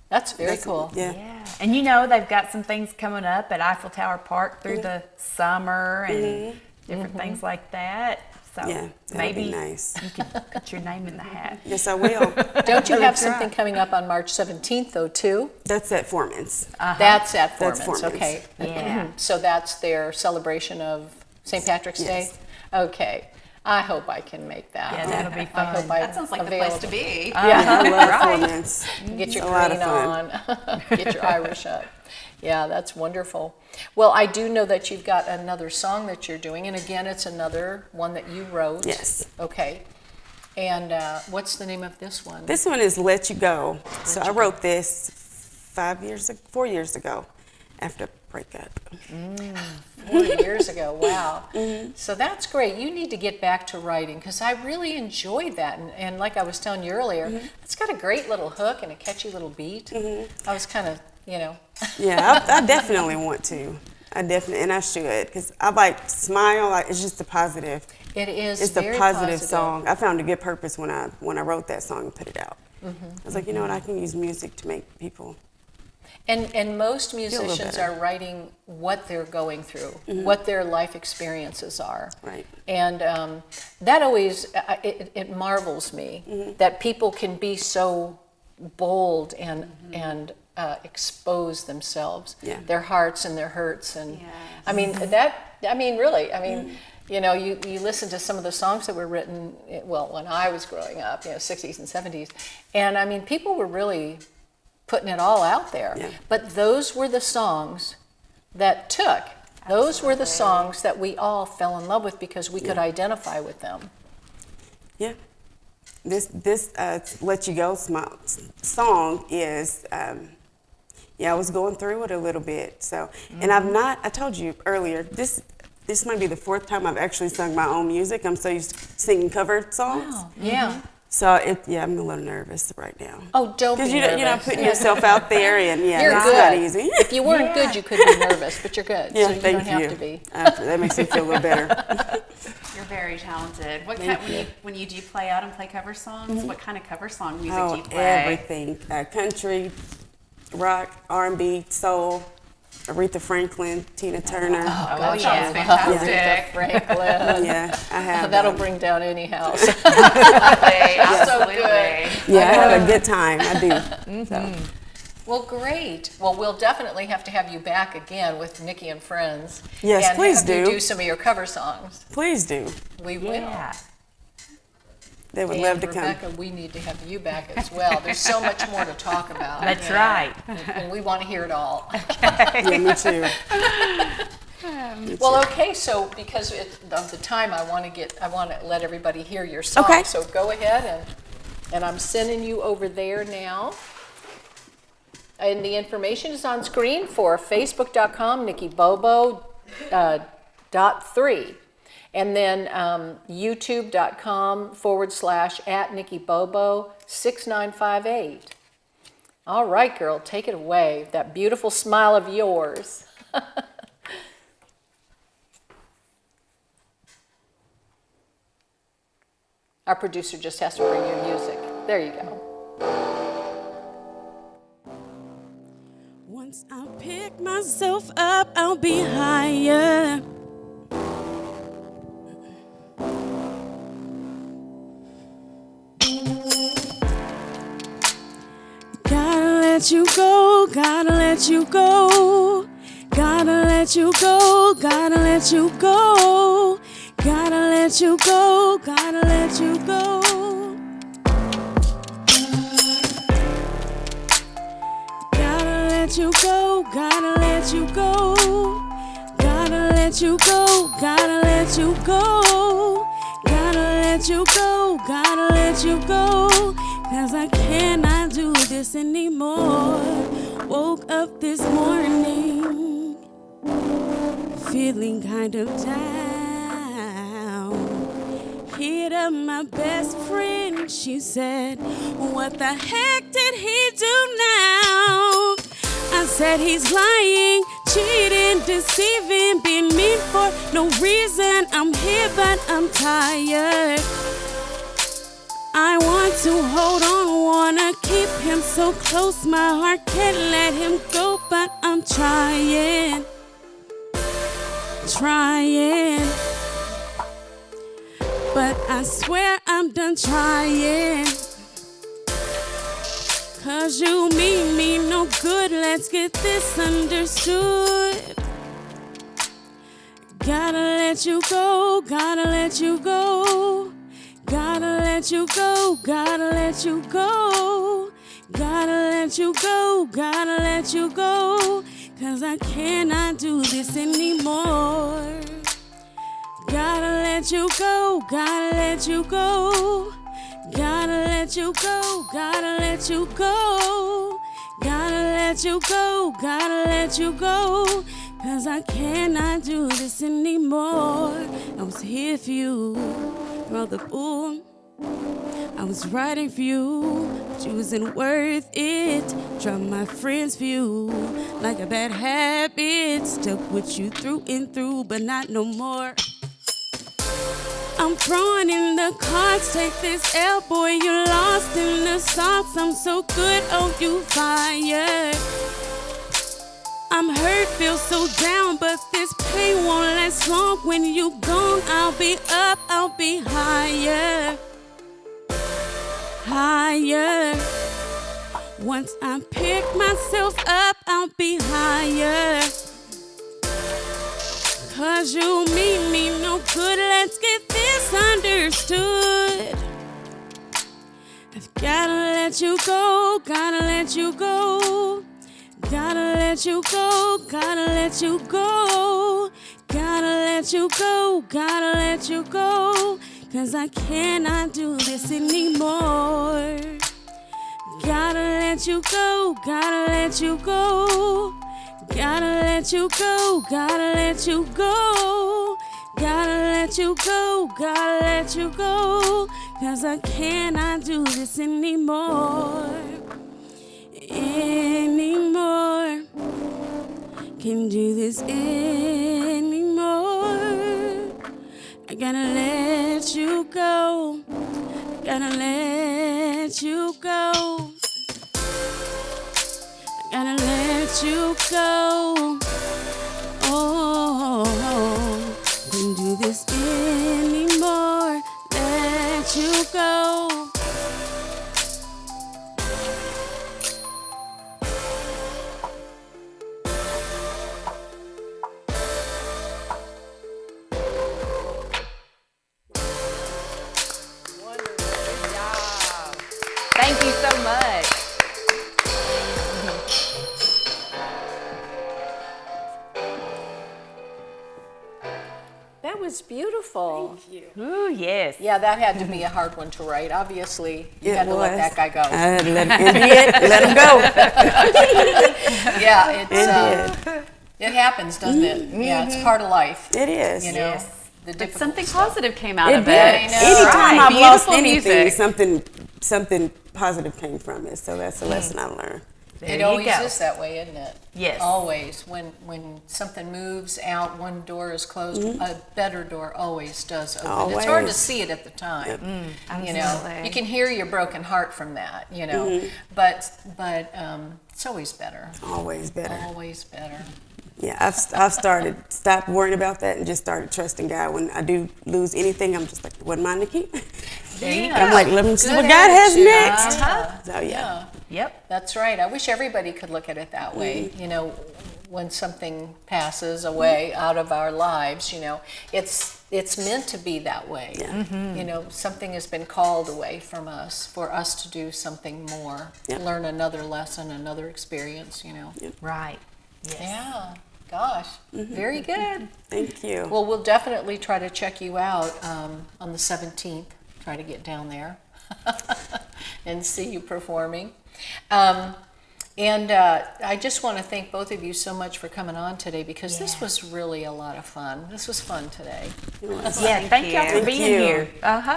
That's very cool. Yeah. Yeah, and you know they've got some things coming up at Eiffel Tower Park through the summer and different things like that. So Yeah, that'd maybe be nice. you could put your name in the hat. Yes, I will. Don't you have something coming up on March 17th, though, too? That's at Foreman's. That's at That's Foreman's, Foreman's. okay. Yeah. So that's their celebration of St. Patrick's Yes. Day? Okay. I hope I can make that. Yeah, that'll be I fun. hope I'm That sounds like the place to available. be. Yeah, I love Foreman's. Get your A lot green of on, fun. get your Irish up. Yeah, that's wonderful. Well, I do know that you've got another song that you're doing, and again, it's another one that you wrote. Yes. Okay. And what's the name of this one? This one is Let You Go. So I wrote this 4 years ago after a breakup. 4 years ago. Wow. So that's great. You need to get back to writing because I really enjoyed that. And like I was telling you earlier, it's got a great little hook and a catchy little beat. I was kind of, Yeah, I definitely want to. And I should, because I like Smile. It's just a positive. It is. It's very a positive song. I found a good purpose when I wrote that song and put it out. I was like, you know what? I can use music to make people. And most little musicians better. are writing what they're going through, what their life experiences are. Right. And that always, it marvels me that people can be so bold and expose themselves, Yeah. their hearts and their hurts. And really, you listen to some of the songs that were written, when I was growing up, 60s and 70s. And people were really putting it all out there. Yeah. But those were the songs that took. Those were the songs that we all fell in love with because we could identify with them. Yeah. This Let You Go song is, I was going through it a little bit. So, and I told you earlier, this might be the 4th time I've actually sung my own music. I'm so used to singing cover songs. Wow. Yeah. So I'm a little nervous right now. Oh, don't be Because nervous. you're not putting yourself out there, and You're that's good. not easy. If you weren't good, you could be nervous, but you're good. Yeah, so you thank don't have to be. That makes me feel a little better. You're very talented. When you do play out and play cover songs, what kind of cover song music do you play? Everything. Country, rock, R&B, soul, Aretha Franklin, Tina Turner. Oh, Gosh, yeah, I fantastic. love Aretha Franklin. Yeah, I have. That'll bring down any house. Absolutely. Yeah, I have a good time. I do. So. Well, great. Well, we'll definitely have to have you back again with Nikki and Friends. Yes, and please have you do. do some of your cover songs. Please do. We will. Yeah. They would And love to come. Rebecca, we need to have you back as well. There's so much more to talk about. That's right. And we want to hear it all. Yeah, me too. Well, okay, so because of the time, I want to let everybody hear your song. Okay. So go ahead, and I'm sending you over there now. And the information is on screen for facebook.com, Nikki Bobo .3. And then youtube.com / Nikki Bobo 6958. All right, girl, take it away. That beautiful smile of yours. Our producer just has to bring you music. There you go. Once I pick myself up, I'll be higher. Gotta let you go, gotta let you go. Gotta let you go, gotta let you go. Gotta let you go, gotta let you go. Gotta let you go, gotta let you go. Gotta let you go, gotta let you go. Gotta let you go, gotta let you go. 'Cause I cannot do this anymore. Woke up this morning feeling kind of down. Hit up my best friend, she said, what the heck did he do now? I said he's lying, cheating, deceiving, being mean for no reason. I'm here but I'm tired. I want to hold on, wanna keep him so close. My heart can't let him go, but I'm trying. But I swear I'm done trying. 'Cause you mean me no good, let's get this understood. Gotta let you go, gotta let you go. Gotta let you go, gotta let you go. Gotta let you go, gotta let you go. 'Cause I cannot do this anymore. Gotta let you go, gotta let you go. Gotta let you go, gotta let you go. Gotta let you go, gotta let you go. 'Cause I cannot do this anymore. I was here for you, brother boom. I was writing for you, but you wasn't worth it. Dropped my friends for you, like a bad habit. Stuck with you through and through, but not no more. I'm throwing in the cards, take this L, boy, you lost in the sauce. I'm so good, oh, you fired. I'm hurt, feel so down, but this pain won't last long. When you gone, I'll be up, I'll be higher. Higher. Once I pick myself up, I'll be higher. 'Cause you mean me no good, let's get this understood. I've gotta let you go, gotta let you go. Gotta let you go, gotta let you go. Gotta let you go, gotta let you go. 'Cause I cannot do this anymore. Gotta let you go, gotta let you go. Gotta let you go, gotta let you go. Gotta let you go, gotta let you go, 'cause I cannot do this anymore. Anymore. Can't do this anymore. I gotta let you go. Gotta let you go. I gotta let you go. Oh, can't do this anymore. Let you go. Thank you so much. That was beautiful. Ooh, yes. Yeah, that had to be a hard one to write. Obviously, you had to let that guy go. I had to let him go. Yeah, it happens, doesn't it? Yeah, it's part of life. It is. You know, Yes. the But difficult something stuff. positive came out It of did. it. I know. Anytime Right. I've lost Beautiful anything, music. something positive came from it. So that's a lesson I learned. There It you always go. is that way, isn't it? Yes. Always. When something moves out, one door is closed, a better door always does open. It's hard to Always. see it at the time. You know, Absolutely. you can hear your broken heart from that. You know, but it's always better. Always better. Always better. Yeah, I've stopped worrying about that and just started trusting God. When I do lose anything, I'm just like, what am I, Nikki? There you I'm go. like, let me see Good what God has attitude. next. So Yeah. Yep. That's right. I wish everybody could look at it that way. You know, when something passes away out of our lives, you know, it's meant to be that way. You know, something has been called away from us for us to do something more, Yep. learn another lesson, another experience, you know. Right. Yes. Yeah. Gosh, very good. Thank you. Well, we'll definitely try to check you out on the 17th. Try to get down there and see you performing. And I just want to thank both of you so much for coming on today, because this was really a lot of fun. This was fun today. Yeah, thank y'all for Thank being you. here.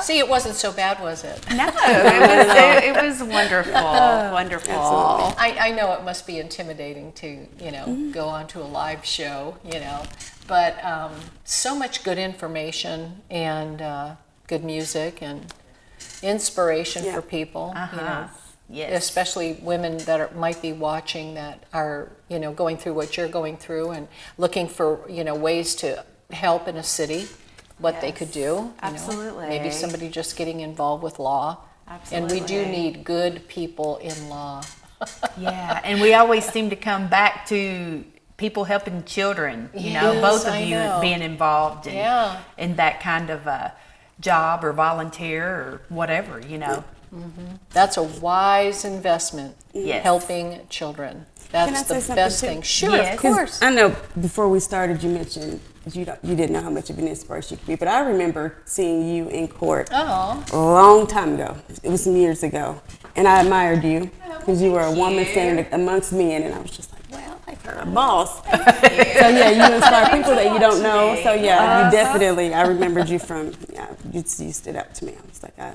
See, it wasn't so bad, was it? No, it was wonderful. Wonderful. Absolutely. I know it must be intimidating to, you know, go on to a live show, you know, but so much good information and good music and inspiration for people, you know. Yes. Especially women that might be watching that are, you know, going through what you're going through and looking for, you know, ways to help in a city, what they could do. You know. Absolutely. Maybe somebody just getting involved with law. And we do Absolutely. need good people in law. Yeah, and we always seem to come back to people helping children. You know, Yes, both of I you know. being involved in, Yeah. in that kind of job or volunteer or whatever. You know. That's a wise investment, Yes. helping children. Can I That's say the something best too? thing. Sure, Yes. of 'Cause course. I know before we started, you mentioned that you didn't know how much of an inspiration you could be, but I remember seeing you in court Oh, a long time ago. It was some years ago, and I admired you because you were a woman standing amongst men, and I was just like, well, I like her, a boss. So yeah, you inspire people that you don't know. So yeah, you definitely. I remembered you from. Yeah, you stood out to me. I was like, I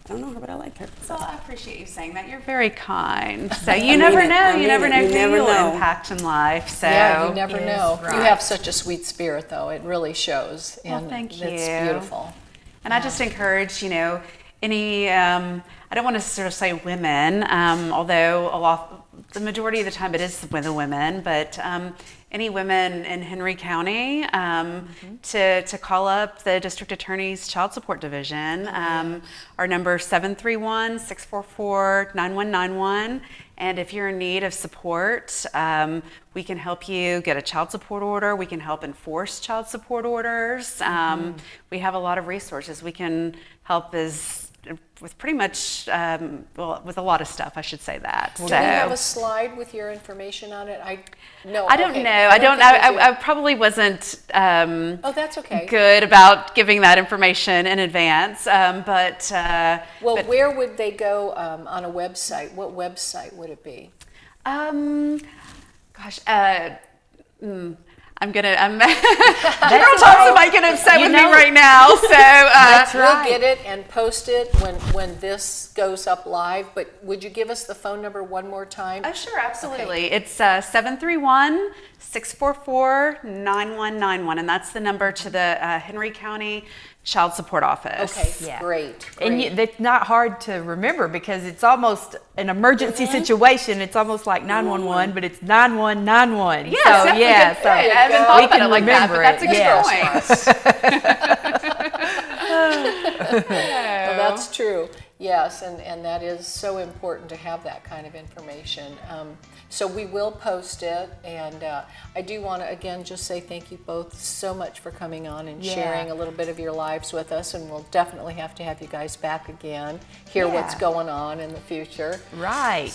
don't know her, but I like her. So, Well, I appreciate you saying that. You're very kind. So you mean never it. know. I You mean never it. know You who never you'll know. impact in life. So yeah, you never Yes, know. You right. have such a sweet spirit, though. It really shows. Well, And thank it's you. beautiful. And I just encourage, you know, any, I don't want to sort of say women, although the majority of the time it is with the women, but any women in Henry County to call up the District Attorney's Child Support Division. Our number is 731-644-9191. And if you're in need of support, we can help you get a child support order. We can help enforce child support orders. We have a lot of resources. We can help with pretty much, with a lot of stuff, I should say that. Do we have a slide with your information on it? I I don't okay. know. I don't. think we do. I probably wasn't Oh, that's okay. good about giving that information in advance. But Well, where would they go on a website? What website would it be? gosh, I'm somebody getting upset with me right now. So We'll get it and post it when this goes up live. But would you give us the phone number one more time? Oh, sure, absolutely. Okay. It's 731-644-9191, and that's the number to the Henry County Child Support Office. Okay, yeah. Great. And it's not hard to remember because it's almost an emergency situation. It's almost like 911, but it's 9191. Yeah, so, yeah, so I haven't thought about it like that, but that's a good point. Well, that's true. Yes, and that is so important to have that kind of information. So we will post it, and I do want to again just say thank you both so much for coming on and sharing a little bit of your lives with us, and we'll definitely have to have you guys back again, hear what's going on in the future. Right.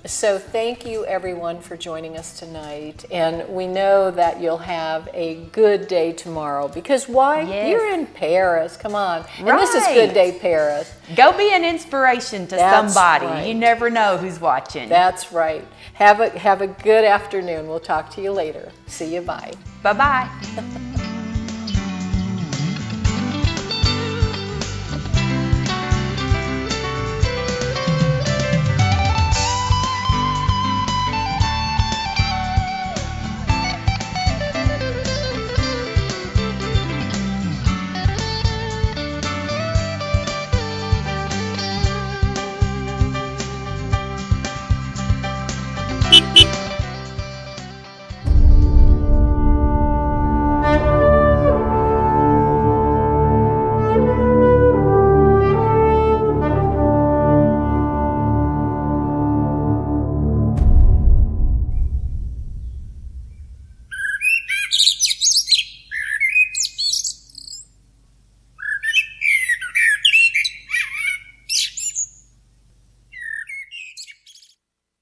So thank you everyone for joining us tonight, and we know that you'll have a good day tomorrow because why? Yes. You're in Paris, come on. And this is Good Day Paris. Go be an inspiration to somebody. Right. You never know who's watching. That's right. Have a good afternoon. We'll talk to you later. See you, bye. Bye-bye.